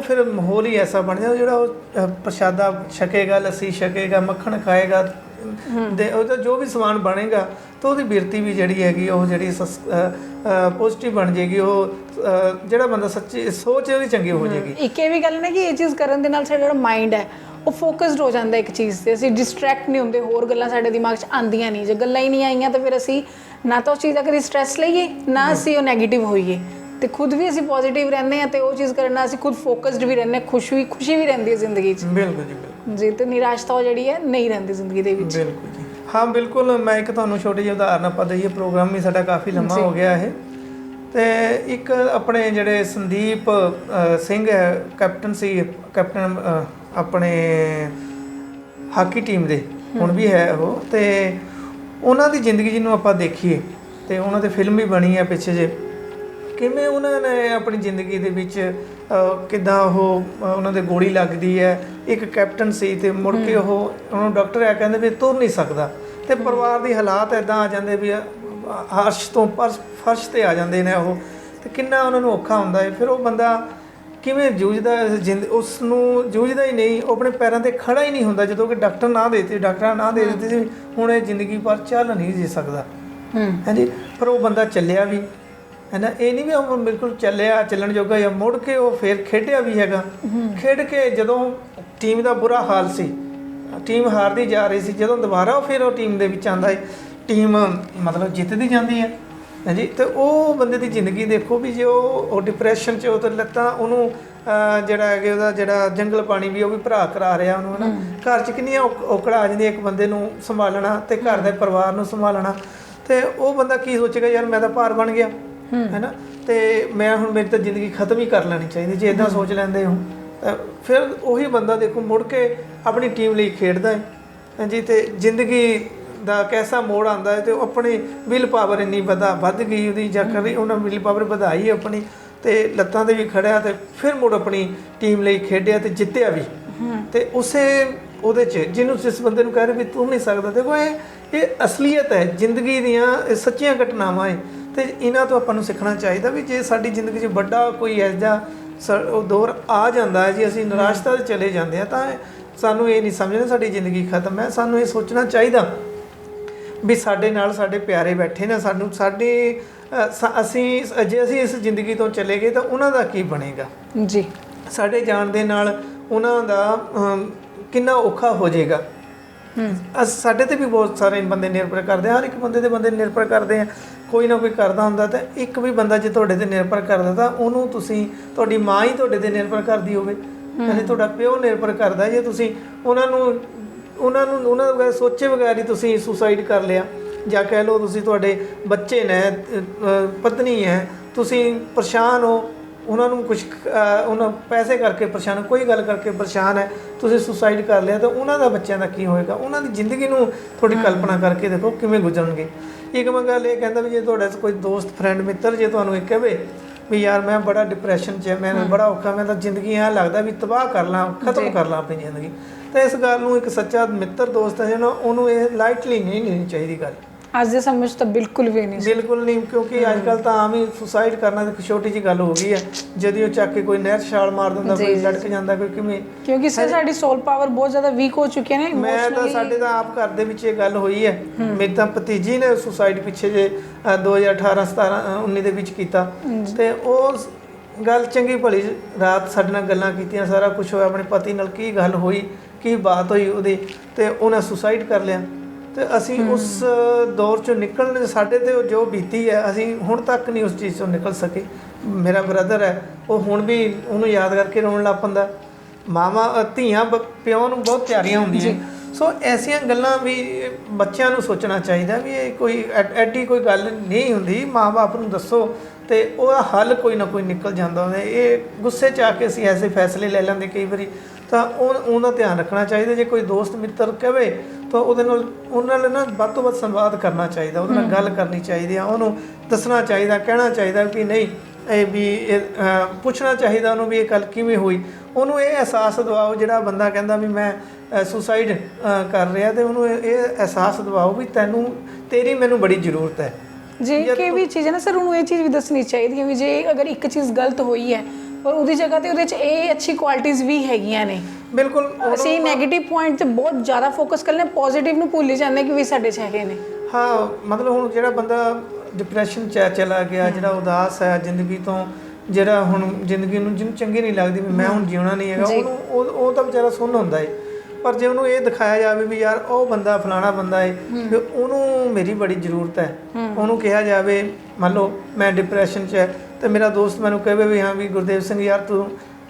B: ਫਿਰ ਮਾਹੌਲ ਹੀ ਐਸਾ ਬਣ ਜਾਂਦਾ, ਜਿਹੜਾ ਉਹ ਪ੍ਰਸ਼ਾਦਾ ਛਕੇਗਾ, ਲੱਸੀ ਛਕੇਗਾ, ਮੱਖਣ ਖਾਏਗਾ, ਦੇ ਉਹਦਾ ਜੋ ਵੀ ਸਮਾਨ ਬਣੇਗਾ, ਤਾਂ ਉਹਦੀ ਬਿਰਤੀ ਵੀ ਜਿਹੜੀ ਹੈਗੀ, ਉਹ ਜਿਹੜੀ ਪੋਜ਼ੀਟਿਵ ਬਣ ਜਾਏਗੀ। ਉਹ ਜਿਹੜਾ ਬੰਦਾ ਸੱਚੀ ਸੋਚ ਉਹਦੀ ਚੰਗੀ ਹੋ ਜਾਏਗੀ। ਇੱਕ
A: ਇਹ ਵੀ ਗੱਲ ਨਾ ਕਿ ਇਹ ਚੀਜ਼ ਕਰਨ ਦੇ ਨਾਲ ਸਾਡਾ ਜਿਹੜਾ ਮਾਈਂਡ ਹੈ ਉਹ ਫੋਕਸਡ ਹੋ ਜਾਂਦਾ ਇੱਕ ਚੀਜ਼ 'ਤੇ, ਅਸੀਂ ਡਿਸਟਰੈਕਟ ਨਹੀਂ ਹੁੰਦੇ, ਹੋਰ ਗੱਲਾਂ ਸਾਡੇ ਦਿਮਾਗ 'ਚ ਆਉਂਦੀਆਂ ਨਹੀਂ। ਜੇ ਗੱਲਾਂ ਹੀ ਨਹੀਂ ਆਈਆਂ ਤਾਂ ਫਿਰ ਅਸੀਂ ਨਾ ਤਾਂ ਉਸ ਚੀਜ਼ ਦਾ ਕਦੀ ਸਟਰੈਸ ਲਈਏ, ਨਾ ਅਸੀਂ ਉਹ ਨੈਗੇਟਿਵ ਹੋਈਏ, ਅਤੇ ਖੁਦ ਵੀ ਅਸੀਂ ਪੋਜ਼ੀਟਿਵ ਰਹਿੰਦੇ ਹਾਂ, ਅਤੇ ਉਹ ਚੀਜ਼ ਕਰਨ ਨਾਲ ਅਸੀਂ ਖੁਦ ਫੋਕਸਡ ਵੀ ਰਹਿੰਦੇ ਹਾਂ, ਖੁਸ਼ੀ ਵੀ ਰਹਿੰਦੀ ਹੈ ਜ਼ਿੰਦਗੀ 'ਚ।
B: ਬਿਲਕੁਲ ਜੀ, ਬਿਲਕੁਲ
A: ਜੀ। ਅਤੇ ਨਿਰਾਸ਼ਤਾ ਜਿਹੜੀ ਹੈ ਨਹੀਂ ਰਹਿੰਦੀ ਜ਼ਿੰਦਗੀ ਦੇ ਵਿੱਚ।
B: ਬਿਲਕੁਲ ਜੀ, ਹਾਂ ਬਿਲਕੁਲ। ਮੈਂ ਇੱਕ ਤੁਹਾਨੂੰ ਛੋਟੀ ਜਿਹੀ ਉਦਾਹਰਨ ਆਪਾਂ ਦਈਏ, ਪ੍ਰੋਗਰਾਮ ਵੀ ਸਾਡਾ ਕਾਫੀ ਲੰਮਾ ਹੋ ਗਿਆ ਇਹ, ਅਤੇ ਇੱਕ ਆਪਣੇ ਜਿਹੜੇ ਸੰਦੀਪ ਸਿੰਘ ਹੈ, ਕੈਪਟਨ ਸੀ, ਕੈਪਟਨ ਆਪਣੇ ਹਾਕੀ ਟੀਮ ਦੇ, ਹੁਣ ਵੀ ਹੈ ਉਹ, ਅਤੇ ਉਹਨਾਂ ਦੀ ਜ਼ਿੰਦਗੀ ਜਿਹਨੂੰ ਆਪਾਂ ਦੇਖੀਏ, ਅਤੇ ਉਹਨਾਂ 'ਤੇ ਫਿਲਮ ਵੀ ਬਣੀ ਹੈ ਪਿੱਛੇ ਜਿਹੇ, ਕਿਵੇਂ ਉਹਨਾਂ ਨੇ ਆਪਣੀ ਜ਼ਿੰਦਗੀ ਦੇ ਵਿੱਚ ਕਿੱਦਾਂ ਉਹਨਾਂ ਦੇ ਗੋਲੀ ਲੱਗਦੀ ਹੈ। ਇੱਕ ਕੈਪਟਨ ਸੀ, ਅਤੇ ਮੁੜ ਕੇ ਉਹਨੂੰ ਡਾਕਟਰ ਆ ਕਹਿੰਦੇ ਵੀ ਤੁਰ ਨਹੀਂ ਸਕਦਾ, ਅਤੇ ਪਰਿਵਾਰ ਦੀ ਹਾਲਾਤ ਇੱਦਾਂ ਆ ਜਾਂਦੇ ਵੀ ਅਰਸ਼ ਤੋਂ ਫਰਸ਼ 'ਤੇ ਆ ਜਾਂਦੇ ਨੇ ਉਹ, ਅਤੇ ਕਿੰਨਾ ਉਹਨਾਂ ਨੂੰ ਔਖਾ ਹੁੰਦਾ ਹੈ। ਫਿਰ ਉਹ ਬੰਦਾ ਕਿਵੇਂ ਜੂਝਦਾ ਉਸ ਨੂੰ ਜੂਝਦਾ ਹੀ ਨਹੀਂ, ਉਹ ਆਪਣੇ ਪੈਰਾਂ 'ਤੇ ਖੜਾ ਹੀ ਨਹੀਂ ਹੁੰਦਾ ਜਦੋਂ ਕਿ ਡਾਕਟਰਾਂ ਨਾ ਦੇ ਦਿੱਤੀ ਸੀ ਹੁਣ ਇਹ ਜ਼ਿੰਦਗੀ ਭਰ ਚੱਲ ਨਹੀਂ ਜੀ ਸਕਦਾ। ਹਾਂਜੀ, ਪਰ ਉਹ ਬੰਦਾ ਚੱਲਿਆ ਵੀ ਹੈ ਨਾ, ਇਹ ਨਹੀਂ ਵੀ ਉਹ ਬਿਲਕੁਲ ਚੱਲਣ ਜੋਗਾ ਜਾਂ ਮੁੜ ਕੇ ਉਹ ਫਿਰ ਖੇਡਿਆ ਵੀ ਹੈਗਾ। ਖੇਡ ਕੇ ਜਦੋਂ ਟੀਮ ਦਾ ਬੁਰਾ ਹਾਲ ਸੀ, ਟੀਮ ਹਾਰਦੀ ਜਾ ਰਹੀ ਸੀ, ਜਦੋਂ ਦੁਬਾਰਾ ਉਹ ਫਿਰ ਉਹ ਟੀਮ ਦੇ ਵਿੱਚ ਆਉਂਦਾ ਹੈ, ਟੀਮ ਮਤਲਬ ਜਿੱਤਦੀ ਜਾਂਦੀ ਹੈ। ਹਾਂਜੀ, ਤੇ ਉਹ ਬੰਦੇ ਦੀ ਜ਼ਿੰਦਗੀ ਦੇਖੋ ਵੀ ਜੇ ਉਹ ਡਿਪਰੈਸ਼ਨ 'ਚ ਉਹ ਤਾਂ ਲੱਤਾਂ ਉਹਨੂੰ ਜਿਹੜਾ ਹੈਗੇ ਉਹਦਾ ਜਿਹੜਾ ਜੰਗਲ ਪਾਣੀ ਵੀ ਉਹ ਵੀ ਭਰਾ ਕਰਾ ਰਿਹਾ ਉਹਨੂੰ, ਹੈ ਨਾ। ਘਰ 'ਚ ਕਿੰਨੀਆਂ ਔਕੜਾਂ ਆ ਜਾਂਦੀਆਂ ਇੱਕ ਬੰਦੇ ਨੂੰ ਸੰਭਾਲਣਾ ਤੇ ਘਰ ਦੇ ਪਰਿਵਾਰ ਨੂੰ ਸੰਭਾਲਣਾ, ਤੇ ਉਹ ਬੰਦਾ ਕੀ ਸੋਚੇਗਾ, ਯਾਰ ਮੈਂ ਤਾਂ ਭਾਰ ਬਣ ਗਿਆ ਹੈ ਨਾ, ਤੇ ਮੈਂ ਹੁਣ ਮੇਰੀ ਤਾਂ ਜ਼ਿੰਦਗੀ ਖਤਮ ਹੀ ਕਰ ਲੈਣੀ ਚਾਹੀਦੀ। ਜੇ ਇੱਦਾਂ ਸੋਚ ਲੈਂਦੇ ਹੋ ਤਾਂ ਫਿਰ ਉਹੀ ਬੰਦਾ ਦੇਖੋ ਮੁੜ ਕੇ ਆਪਣੀ ਟੀਮ ਲਈ ਖੇਡਦਾ ਹੈ। ਹਾਂਜੀ, ਤੇ ਜ਼ਿੰਦਗੀ ਦਾ ਕੈਸਾ ਮੋੜ ਆਉਂਦਾ ਹੈ ਤੇ ਉਹ ਆਪਣੀ ਵਿਲ ਪਾਵਰ ਇੰਨੀ ਵੱਧ ਗਈ ਉਹਦੀ, ਜਾਂ ਕਰੀ ਉਹਨਾਂ ਵਿਲ ਪਾਵਰ ਵਧਾਈ ਆਪਣੀ, ਤੇ ਲੱਤਾਂ 'ਤੇ ਵੀ ਖੜਿਆ ਤੇ ਫਿਰ ਮੁੜ ਆਪਣੀ ਟੀਮ ਲਈ ਖੇਡਿਆ ਤੇ ਜਿੱਤਿਆ ਵੀ। ਤੇ ਉਸੇ ਉਹਦੇ 'ਚ ਜਿਹਨੂੰ ਜਿਸ ਬੰਦੇ ਨੂੰ ਕਹਿ ਰਹੇ ਵੀ ਤੂੰ ਨਹੀਂ ਸਕਦਾ, ਦੇਖੋ ਇਹ ਅਸਲੀਅਤ ਹੈ ਜ਼ਿੰਦਗੀ ਦੀਆਂ, ਇਹ ਸੱਚੀਆਂ ਘਟਨਾਵਾਂ ਹੈ। ਤੇ ਇਹਨਾਂ ਤੋਂ ਆਪਾਂ ਨੂੰ ਸਿੱਖਣਾ ਚਾਹੀਦਾ ਵੀ ਜੇ ਸਾਡੀ ਜ਼ਿੰਦਗੀ 'ਚ ਵੱਡਾ ਕੋਈ ਐਜਾ ਉਹ ਦੌਰ ਆ ਜਾਂਦਾ ਹੈ ਜੀ, ਅਸੀਂ ਨਿਰਾਸ਼ਤਾ 'ਤੇ ਚਲੇ ਜਾਂਦੇ ਹਾਂ, ਤਾਂ ਸਾਨੂੰ ਇਹ ਨਹੀਂ ਸਮਝਣਾ ਸਾਡੀ ਜ਼ਿੰਦਗੀ ਖਤਮ ਹੈ। ਸਾਨੂੰ ਇਹ ਸੋਚਣਾ ਚਾਹੀਦਾ ਵੀ ਸਾਡੇ ਨਾਲ ਸਾਡੇ ਪਿਆਰੇ ਬੈਠੇ ਨੇ, ਸਾਨੂੰ ਜੇ ਅਸੀਂ ਇਸ ਜ਼ਿੰਦਗੀ ਤੋਂ ਚਲੇ ਗਏ ਤਾਂ ਉਹਨਾਂ ਦਾ ਕੀ ਬਣੇਗਾ ਜੀ, ਸਾਡੇ ਜਾਣ ਦੇ ਨਾਲ ਉਹਨਾਂ ਦਾ ਕਿੰਨਾ ਔਖਾ ਹੋ ਜਾਏਗਾ। ਸਾਡੇ ਤੇ ਵੀ ਬਹੁਤ ਸਾਰੇ ਬੰਦੇ ਨਿਰਭਰ ਕਰਦੇ, ਹਰ ਇੱਕ ਬੰਦੇ ਨਿਰਭਰ ਕਰਦੇ ਆ, ਕੋਈ ਨਾ ਕੋਈ ਕਰਦਾ ਹੁੰਦਾ। ਤਾਂ ਇੱਕ ਵੀ ਬੰਦਾ ਜੇ ਤੁਹਾਡੇ ਤੇ ਨਿਰਭਰ ਕਰਦਾ ਤਾਂ ਉਹਨੂੰ ਤੁਸੀਂ, ਤੁਹਾਡੀ ਮਾਂ ਹੀ ਤੁਹਾਡੇ ਤੇ ਨਿਰਭਰ ਕਰਦੀ ਹੋਵੇ, ਯਾਨੀ ਤੁਹਾਡਾ ਪਿਓ ਨਿਰਭਰ ਕਰਦਾ, ਜੇ ਤੁਸੀਂ ਉਹਨਾਂ ਦਾ ਸੋਚੇ ਬਗੈਰ ਹੀ ਤੁਸੀਂ ਸੁਸਾਈਡ ਕਰ ਲਿਆ, ਜਾਂ ਕਹਿ ਲਓ ਤੁਸੀਂ ਤੁਹਾਡੇ ਬੱਚੇ ਨੇ, ਪਤਨੀ ਹੈ, ਤੁਸੀਂ ਪਰੇਸ਼ਾਨ ਹੋ, ਉਹਨਾਂ ਨੂੰ ਉਹਨਾਂ ਪੈਸੇ ਕਰਕੇ ਪਰੇਸ਼ਾਨ, ਕੋਈ ਗੱਲ ਕਰਕੇ ਪਰੇਸ਼ਾਨ ਹੈ, ਤੁਸੀਂ ਸੁਸਾਈਡ ਕਰ ਲਿਆ, ਤਾਂ ਉਹਨਾਂ ਦਾ ਬੱਚਿਆਂ ਦਾ ਕੀ ਹੋਏਗਾ? ਉਹਨਾਂ ਦੀ ਜ਼ਿੰਦਗੀ ਨੂੰ ਥੋੜੀ ਕਲਪਨਾ ਕਰਕੇ ਦੇਖੋ ਕਿਵੇਂ ਗੁਜ਼ਰਨਗੇ। ਇੱਕ ਮੈਂ ਗੱਲ ਇਹ ਕਹਿੰਦਾ ਵੀ ਜੇ ਤੁਹਾਡਾ ਕੋਈ ਦੋਸਤ ਫਰੈਂਡ ਮਿੱਤਰ ਜੇ ਤੁਹਾਨੂੰ ਇਹ ਕਹੇ ਵੀ ਯਾਰ ਮੈਂ ਬੜਾ ਡਿਪਰੈਸ਼ਨ 'ਚ, ਮੈਂ ਬੜਾ ਔਖਾ, ਮੈਂ ਤਾਂ ਜ਼ਿੰਦਗੀ ਐਂ ਲੱਗਦਾ ਵੀ ਤਬਾਹ ਕਰ ਲਾਂ, ਖਤਮ ਕਰ ਲਾਂ ਆਪਣੀ ਜ਼ਿੰਦਗੀ, ਤਾਂ ਇਸ ਗੱਲ ਨੂੰ ਇੱਕ ਸੱਚਾ ਮਿੱਤਰ ਦੋਸਤ ਹੈ ਜਿਹੜਾ ਉਹਨੂੰ ਇਹ ਲਾਈਟਲੀ ਨਹੀਂ ਲੈਣੀ ਚਾਹੀਦੀ ਗੱਲ।
A: ਅੱਜ ਦੇ ਸਮੇਂ 'ਚ ਤਾਂ ਬਿਲਕੁਲ ਵੀ ਨਹੀਂ,
B: ਕਿਉਂਕਿ ਅੱਜ ਕੱਲ੍ਹ ਤਾਂ ਆਮ ਹੀ ਸੁਸਾਈਡ ਕਰਨਾ ਇੱਕ ਛੋਟੀ ਜਿਹੀ ਗੱਲ ਹੋ ਗਈ ਹੈ। ਜਦੋਂ ਉਹ ਚੱਕ ਕੇ ਕੋਈ ਨਹਿਰ ਛਾਲ ਮਾਰ ਦਿੰਦਾ, ਕੋਈ ਲੜਕ ਜਾਂਦਾ, ਕੋਈ ਕਿਵੇਂ, ਕਿਉਂਕਿ
A: ਸਾਡੀ ਸੋਲ ਪਾਵਰ ਬਹੁਤ ਜ਼ਿਆਦਾ ਵੀਕ ਹੋ ਚੁੱਕੀ ਹੈ ਨਾ।
B: ਮੈਂ ਤਾਂ ਸਾਡੇ ਤਾਂ ਆਪ ਘਰ ਦੇ ਵਿੱਚ ਇਹ ਗੱਲ ਹੋਈ ਹੈ, ਮੇਰੀ ਤਾਂ ਭਤੀਜੀ ਨੇ ਸੁਸਾਈਡ ਪਿੱਛੇ ਜੇ 2018 17 19 ਦੇ ਵਿੱਚ ਕੀਤਾ, ਤੇ ਉਹ ਗੱਲ ਚੰਗੀ ਭਲੀ ਰਾਤ ਸਾਡੇ ਨਾਲ ਗੱਲਾਂ ਕੀਤੀਆਂ, ਸਾਰਾ ਕੁਝ ਹੋਇਆ, ਆਪਣੇ ਪਤੀ ਨਾਲ ਕੀ ਗੱਲ ਹੋਈ, ਕੀ ਬਾਤ ਹੋਈ ਉਹਦੀ, ਤੇ ਉਹਨੇ ਸੁਸਾਈਡ ਕਰ ਲਿਆ। ਤੇ ਅਸੀਂ ਉਸ ਦੌਰ 'ਚੋਂ ਨਿਕਲਣ, ਸਾਡੇ 'ਤੇ ਜੋ ਬੀਤੀ ਹੈ ਅਸੀਂ ਹੁਣ ਤੱਕ ਨਹੀਂ ਉਸ ਚੀਜ਼ 'ਚੋਂ ਨਿਕਲ ਸਕੇ। ਮੇਰਾ ਬ੍ਰਦਰ ਹੈ, ਉਹ ਹੁਣ ਵੀ ਉਹਨੂੰ ਯਾਦ ਕਰਕੇ ਰੋਣ ਲੱਗ ਪੈਂਦਾ। ਮਾਵਾਂ ਧੀਆਂ ਪਿਓ ਨੂੰ ਬਹੁਤ ਪਿਆਰੀਆਂ ਹੁੰਦੀਆਂ, ਸੋ ਐਸੀਆਂ ਗੱਲਾਂ ਵੀ ਬੱਚਿਆਂ ਨੂੰ ਸੋਚਣਾ ਚਾਹੀਦਾ ਵੀ ਇਹ ਕੋਈ ਐਡੀ ਕੋਈ ਗੱਲ ਨਹੀਂ ਹੁੰਦੀ। ਮਾਂ ਬਾਪ ਨੂੰ ਦੱਸੋ ਤੇ ਉਹਦਾ ਹੱਲ ਕੋਈ ਨਾ ਕੋਈ ਨਿਕਲ ਜਾਂਦਾ ਹੁੰਦਾ। ਇਹ ਗੁੱਸੇ 'ਚ ਆ ਕੇ ਅਸੀਂ ਐਸੇ ਫੈਸਲੇ ਲੈ ਲੈਂਦੇ ਕਈ ਵਾਰੀ, ਤਾਂ ਉਹਦਾ ਧਿਆਨ ਰੱਖਣਾ ਚਾਹੀਦਾ। ਜੇ ਕੋਈ ਦੋਸਤ ਮਿੱਤਰ ਕਹੇ ਤਾਂ ਉਹਨਾਂ ਨਾਲ ਨਾ ਵੱਧ ਤੋਂ ਵੱਧ ਸੰਵਾਦ ਕਰਨਾ ਚਾਹੀਦਾ, ਉਹਦੇ ਨਾਲ ਗੱਲ ਕਰਨੀ ਚਾਹੀਦੀ ਆ, ਉਹਨੂੰ ਦੱਸਣਾ ਚਾਹੀਦਾ, ਕਹਿਣਾ ਚਾਹੀਦਾ ਕਿ ਨਹੀਂ ਇਹ ਵੀ ਪੁੱਛਣਾ ਚਾਹੀਦਾ ਉਹਨੂੰ ਵੀ ਇਹ ਗੱਲ ਕਿਵੇਂ ਹੋਈ। ਉਹਨੂੰ ਇਹ ਅਹਿਸਾਸ ਦਿਵਾਓ, ਜਿਹੜਾ ਬੰਦਾ ਕਹਿੰਦਾ ਵੀ ਮੈਂ ਸੁਸਾਈਡ ਕਰ ਰਿਹਾ, ਤੇ ਉਹਨੂੰ ਇਹ ਅਹਿਸਾਸ ਦਿਵਾਓ ਵੀ ਤੇਰੀ ਮੈਨੂੰ ਬੜੀ ਜ਼ਰੂਰਤ ਹੈ
A: ਜੀ। ਕਿ ਵੀ ਚੀਜ਼ ਹੈ ਨਾ ਸਰ, ਉਹਨੂੰ ਇਹ ਚੀਜ਼ ਵੀ ਦੱਸਣੀ ਚਾਹੀਦੀ ਹੈ ਵੀ ਜੇ ਅਗਰ ਇੱਕ ਚੀਜ਼ ਗਲਤ ਹੋਈ ਹੈ ਪਰ ਉਹਦੀ ਜਗ੍ਹਾ ਤੇ ਉਹਦੇ 'ਚ ਇਹ ਅੱਛੀ ਕੁਆਲਿਟੀਜ਼ ਵੀ ਹੈਗੀਆਂ ਨੇ।
B: ਬਿਲਕੁਲ,
A: ਅਸੀਂ ਨੈਗੇਟਿਵ ਪੁਆਇੰਟ 'ਤੇ ਬਹੁਤ ਜ਼ਿਆਦਾ ਫੋਕਸ ਕਰਦੇ ਹਾਂ, ਪੋਜ਼ੀਟਿਵ ਨੂੰ ਭੁੱਲ ਹੀ ਜਾਂਦੇ ਕਿ ਵੀ ਸਾਡੇ 'ਚ ਹੈਗੇ ਨੇ।
B: ਹਾਂ, ਮਤਲਬ ਹੁਣ ਜਿਹੜਾ ਬੰਦਾ ਡਿਪਰੈਸ਼ਨ 'ਚ ਚਲਾ ਗਿਆ, ਜਿਹੜਾ ਉਦਾਸ ਹੈ ਜ਼ਿੰਦਗੀ ਤੋਂ, ਜਿਹੜਾ ਹੁਣ ਜ਼ਿੰਦਗੀ ਨੂੰ ਜਿਹਨੂੰ ਚੰਗੀ ਨਹੀਂ ਲੱਗਦੀ ਵੀ ਮੈਂ ਹੁਣ ਜਿਉਣਾ ਨਹੀਂ ਹੈਗਾ, ਉਹਨੂੰ ਉਹ ਤਾਂ ਵਿਚਾਰਾ ਸੁੰਨ ਹੁੰਦਾ ਹੈ। ਪਰ ਜੇ ਉਹਨੂੰ ਇਹ ਦਿਖਾਇਆ ਜਾਵੇ ਵੀ ਯਾਰ ਉਹ ਬੰਦਾ ਫਲਾਣਾ ਬੰਦਾ ਹੈ ਵੀ ਉਹਨੂੰ ਮੇਰੀ ਬੜੀ ਜ਼ਰੂਰਤ ਹੈ, ਉਹਨੂੰ ਕਿਹਾ ਜਾਵੇ ਮੰਨ ਲਓ ਮੈਂ ਡਿਪਰੈਸ਼ਨ 'ਚ ਹੈ ਤੇ ਮੇਰਾ ਦੋਸਤ ਮੈਨੂੰ ਕਹੇ ਵੀ ਹਾਂ ਵੀ ਗੁਰਦੇਵ ਸਿੰਘ ਯਾਰ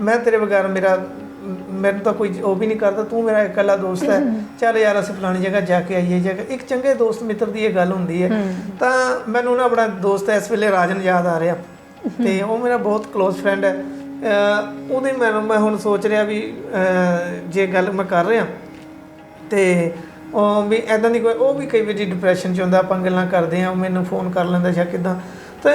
B: ਮੈਂ ਤੇਰੇ ਬਗੈਰ ਮੈਨੂੰ ਤਾਂ ਕੋਈ ਉਹ ਵੀ ਨਹੀਂ ਕਰਦਾ, ਤੂੰ ਮੇਰਾ ਇਕੱਲਾ ਦੋਸਤ ਹੈ, ਚੱਲ ਯਾਰ ਅਸੀਂ ਫਲਾਣੀ ਜਗ੍ਹਾ ਜਾ ਕੇ ਆਈਏ। ਇੱਕ ਚੰਗੇ ਦੋਸਤ ਮਿੱਤਰ ਦੀ ਇਹ ਗੱਲ ਹੁੰਦੀ ਹੈ। ਤਾਂ ਮੈਨੂੰ ਨਾ ਆਪਣਾ ਦੋਸਤ ਇਸ ਵੇਲੇ ਰਾਜਨ ਯਾਦ ਆ ਰਿਹਾ, ਤੇ ਉਹ ਮੇਰਾ ਬਹੁਤ ਕਲੋਜ਼ ਫਰੈਂਡ ਹੈ। ਉਹਦੀ ਮੈਂ ਹੁਣ ਸੋਚ ਰਿਹਾ ਵੀ ਜੇ ਗੱਲ ਮੈਂ ਕਰ ਰਿਹਾ ਤੇ ਉਹ ਵੀ ਇੱਦਾਂ ਦੀ ਕੋਈ, ਉਹ ਵੀ ਕਈ ਵਾਰੀ ਡਿਪਰੈਸ਼ਨ 'ਚ ਹੁੰਦਾ, ਆਪਾਂ ਗੱਲਾਂ ਕਰਦੇ ਹਾਂ, ਉਹ ਮੈਨੂੰ ਫੋਨ ਕਰ ਲੈਂਦਾ ਜਾਂ ਕਿੱਦਾਂ। ਤਾਂ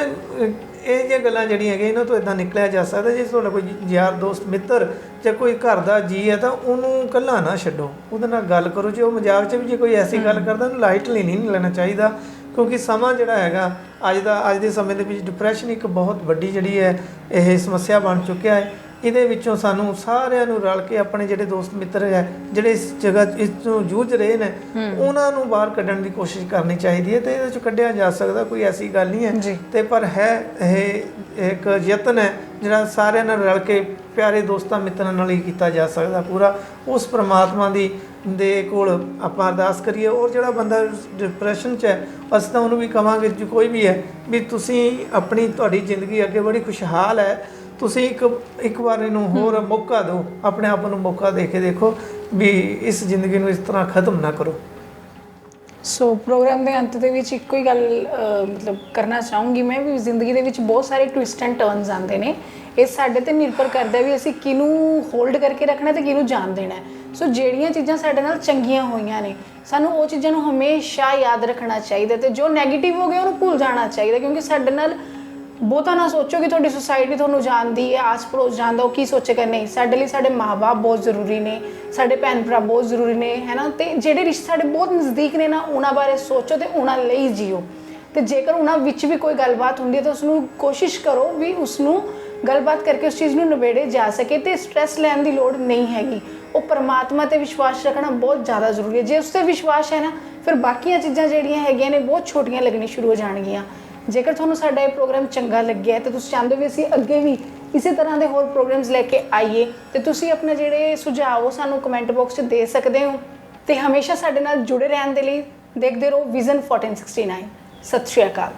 B: ਇਹ ਜਿਹੀਆਂ ਗੱਲਾਂ ਜਿਹੜੀਆਂ ਹੈਗੀਆਂ ਇਹਨਾਂ ਤੋਂ ਇੱਦਾਂ ਨਿਕਲਿਆ ਜਾ ਸਕਦਾ। ਜੇ ਤੁਹਾਡਾ ਕੋਈ ਯਾਰ ਦੋਸਤ ਮਿੱਤਰ ਜਾਂ ਕੋਈ ਘਰ ਦਾ ਜੀਅ ਹੈ ਤਾਂ ਉਹਨੂੰ ਇਕੱਲਾ ਨਾ ਛੱਡੋ, ਉਹਦੇ ਨਾਲ ਗੱਲ ਕਰੋ। ਜੇ ਉਹ ਮਜ਼ਾਕ 'ਚ ਵੀ ਜੇ ਕੋਈ ਐਸੀ ਗੱਲ ਕਰਦਾ ਉਹਨੂੰ ਲਾਈਟਲੀ ਨਹੀਂ ਲੈਣਾ ਚਾਹੀਦਾ, ਕਿਉਂਕਿ ਸਮਾਂ ਜਿਹੜਾ ਹੈਗਾ ਅੱਜ ਦੇ ਸਮੇਂ ਦੇ ਵਿੱਚ ਡਿਪਰੈਸ਼ਨ ਇੱਕ ਬਹੁਤ ਵੱਡੀ ਜਿਹੜੀ ਹੈ ਇਹ ਸਮੱਸਿਆ ਬਣ ਚੁੱਕਿਆ ਹੈ। ਇਹਦੇ ਵਿੱਚੋਂ ਸਾਨੂੰ ਸਾਰਿਆਂ ਨੂੰ ਰਲ ਕੇ ਆਪਣੇ ਜਿਹੜੇ ਦੋਸਤ ਮਿੱਤਰ ਹੈ ਜਿਹੜੇ ਇਸ ਜਗ੍ਹਾ ਇਸ ਤੋਂ ਜੂਝ ਰਹੇ ਨੇ ਉਹਨਾਂ ਨੂੰ ਬਾਹਰ ਕੱਢਣ ਦੀ ਕੋਸ਼ਿਸ਼ ਕਰਨੀ ਚਾਹੀਦੀ ਹੈ ਤੇ ਇਹਦੇ ਚੋਂ ਕੱਢਿਆ ਜਾ ਸਕਦਾ, ਕੋਈ ਐਸੀ ਗੱਲ ਨਹੀਂ ਹੈ। ਤੇ ਪਰ ਹੈ ਇਹ ਇੱਕ ਯਤਨ ਹੈ ਜਿਹੜਾ ਸਾਰਿਆਂ ਨਾਲ ਰਲ ਕੇ ਪਿਆਰੇ ਦੋਸਤਾਂ ਮਿੱਤਰਾਂ ਨਾਲ ਹੀ ਕੀਤਾ ਜਾ ਸਕਦਾ ਪੂਰਾ। ਉਸ ਪ੍ਰਮਾਤਮਾ ਦੇ ਕੋਲ ਆਪਾਂ ਅਰਦਾਸ ਕਰੀਏ। ਔਰ ਜਿਹੜਾ ਬੰਦਾ ਡਿਪਰੈਸ਼ਨ 'ਚ ਹੈ ਅਸੀਂ ਤਾਂ ਉਹਨੂੰ ਵੀ ਕਹਾਂਗੇ ਜੋ ਕੋਈ ਵੀ ਹੈ ਵੀ ਤੁਸੀਂ ਤੁਹਾਡੀ ਜ਼ਿੰਦਗੀ ਅੱਗੇ ਬੜੀ ਖੁਸ਼ਹਾਲ ਹੈ, ਤੁਸੀਂ ਇੱਕ ਵਾਰ ਇਹਨੂੰ ਹੋਰ ਮੌਕਾ ਦਿਓ, ਆਪਣੇ ਆਪ ਨੂੰ ਮੌਕਾ ਦੇ ਕੇ ਦੇਖੋ ਵੀ ਇਸ ਜ਼ਿੰਦਗੀ ਨੂੰ ਇਸ ਤਰ੍ਹਾਂ ਖਤਮ ਨਾ ਕਰੋ।
A: ਸੋ ਪ੍ਰੋਗਰਾਮ ਦੇ ਅੰਤ ਦੇ ਵਿੱਚ ਇੱਕੋ ਹੀ ਗੱਲ ਮਤਲਬ ਕਰਨਾ ਚਾਹੂੰਗੀ ਮੈਂ ਵੀ ਜ਼ਿੰਦਗੀ ਦੇ ਵਿੱਚ ਬਹੁਤ ਸਾਰੇ ਟਵਿਸਟ ਐਂਡ ਟਰਨਸ ਆਉਂਦੇ ਨੇ। ਇਹ ਸਾਡੇ ਤੇ ਨਿਰਭਰ ਕਰਦਾ ਵੀ ਅਸੀਂ ਕਿਹਨੂੰ ਹੋਲਡ ਕਰਕੇ ਰੱਖਣਾ ਤੇ ਕਿਹਨੂੰ ਜਾਣ ਦੇਣਾ। ਸੋ ਜਿਹੜੀਆਂ ਚੀਜ਼ਾਂ ਸਾਡੇ ਨਾਲ ਚੰਗੀਆਂ ਹੋਈਆਂ ਨੇ ਸਾਨੂੰ ਉਹ ਚੀਜ਼ਾਂ ਨੂੰ ਹਮੇਸ਼ਾ ਯਾਦ ਰੱਖਣਾ ਚਾਹੀਦਾ ਤੇ ਜੋ ਨੈਗੇਟਿਵ ਹੋ ਗਿਆ ਉਹਨੂੰ ਭੁੱਲ ਜਾਣਾ ਚਾਹੀਦਾ। ਕਿਉਂਕਿ ਸਾਡੇ ਨਾਲ ਬਹੁਤਾ ਨਾ ਸੋਚੋ ਕਿ ਤੁਹਾਡੀ ਸੁਸਾਇਟੀ ਤੁਹਾਨੂੰ ਜਾਣਦੀ ਹੈ, ਆਸ ਪੜੋਸ ਜਾਣਦਾ, ਉਹ ਕੀ ਸੋਚੇਗਾ। ਨਹੀਂ, ਸਾਡੇ ਲਈ ਸਾਡੇ ਮਾਂ-ਬਾਪ ਬਹੁਤ ਜ਼ਰੂਰੀ ਨੇ, ਸਾਡੇ ਭੈਣ ਭਰਾ ਬਹੁਤ ਜ਼ਰੂਰੀ ਨੇ, ਹੈ ਨਾ। ਤੇ ਜਿਹੜੇ ਰਿਸ਼ਤੇ ਸਾਡੇ ਬਹੁਤ ਨਜ਼ਦੀਕ ਨੇ ਨਾ ਉਹਨਾਂ ਬਾਰੇ ਸੋਚੋ ਤੇ ਉਹਨਾਂ ਲਈ ਜੀਓ। ਤੇ ਜੇਕਰ ਉਹਨਾਂ ਵਿੱਚ ਵੀ ਕੋਈ ਗੱਲਬਾਤ ਹੁੰਦੀ ਹੈ ਤਾਂ ਉਸਨੂੰ ਕੋਸ਼ਿਸ਼ ਕਰੋ ਵੀ ਉਸਨੂੰ ਗੱਲਬਾਤ ਕਰਕੇ ਉਸ ਚੀਜ਼ ਨੂੰ ਨਿਬੇੜੇ ਜਾ ਸਕੇ ਤੇ ਸਟ੍ਰੈਸ ਲੈਣ ਦੀ ਲੋੜ ਨਹੀਂ ਹੈਗੀ। ਉਹ ਪਰਮਾਤਮਾ ਤੇ ਵਿਸ਼ਵਾਸ ਰੱਖਣਾ ਬਹੁਤ ਜ਼ਿਆਦਾ ਜ਼ਰੂਰੀ ਹੈ। ਜੇ ਉਸ 'ਤੇ ਵਿਸ਼ਵਾਸ ਹੈ ਨਾ ਫਿਰ ਬਾਕੀਆਂ ਚੀਜ਼ਾਂ ਜਿਹੜੀਆਂ ਹੈਗੀਆਂ ਨੇ ਬਹੁਤ ਛੋਟੀਆਂ ਲੱਗਣੀ ਸ਼ੁਰੂ ਹੋ ਜਾਣਗੀਆਂ। ਜੇਕਰ ਤੁਹਾਨੂੰ ਸਾਡਾ ਇਹ ਪ੍ਰੋਗਰਾਮ ਚੰਗਾ ਲੱਗਿਆ ਤੇ ਤੁਸੀਂ ਚਾਹੁੰਦੇ ਹੋ ਵੀ ਅਸੀਂ ਅੱਗੇ ਵੀ ਇਸੇ ਤਰ੍ਹਾਂ ਦੇ ਹੋਰ ਪ੍ਰੋਗਰਾਮਸ ਲੈ ਕੇ ਆਈਏ ਤੇ ਤੁਸੀਂ ਆਪਣੇ ਜਿਹੜੇ ਸੁਝਾਅ ਉਹ ਸਾਨੂੰ ਕਮੈਂਟ ਬਾਕਸ 'ਚ ਦੇ ਸਕਦੇ ਹੋ। ਤੇ ਹਮੇਸ਼ਾ ਸਾਡੇ ਨਾਲ ਜੁੜੇ ਰਹਿਣ ਦੇ ਲਈ ਦੇਖਦੇ ਰਹੋ ਵਿਜ਼ਨ 1469। ਸਤਿ ਸ਼੍ਰੀ ਅਕਾਲ।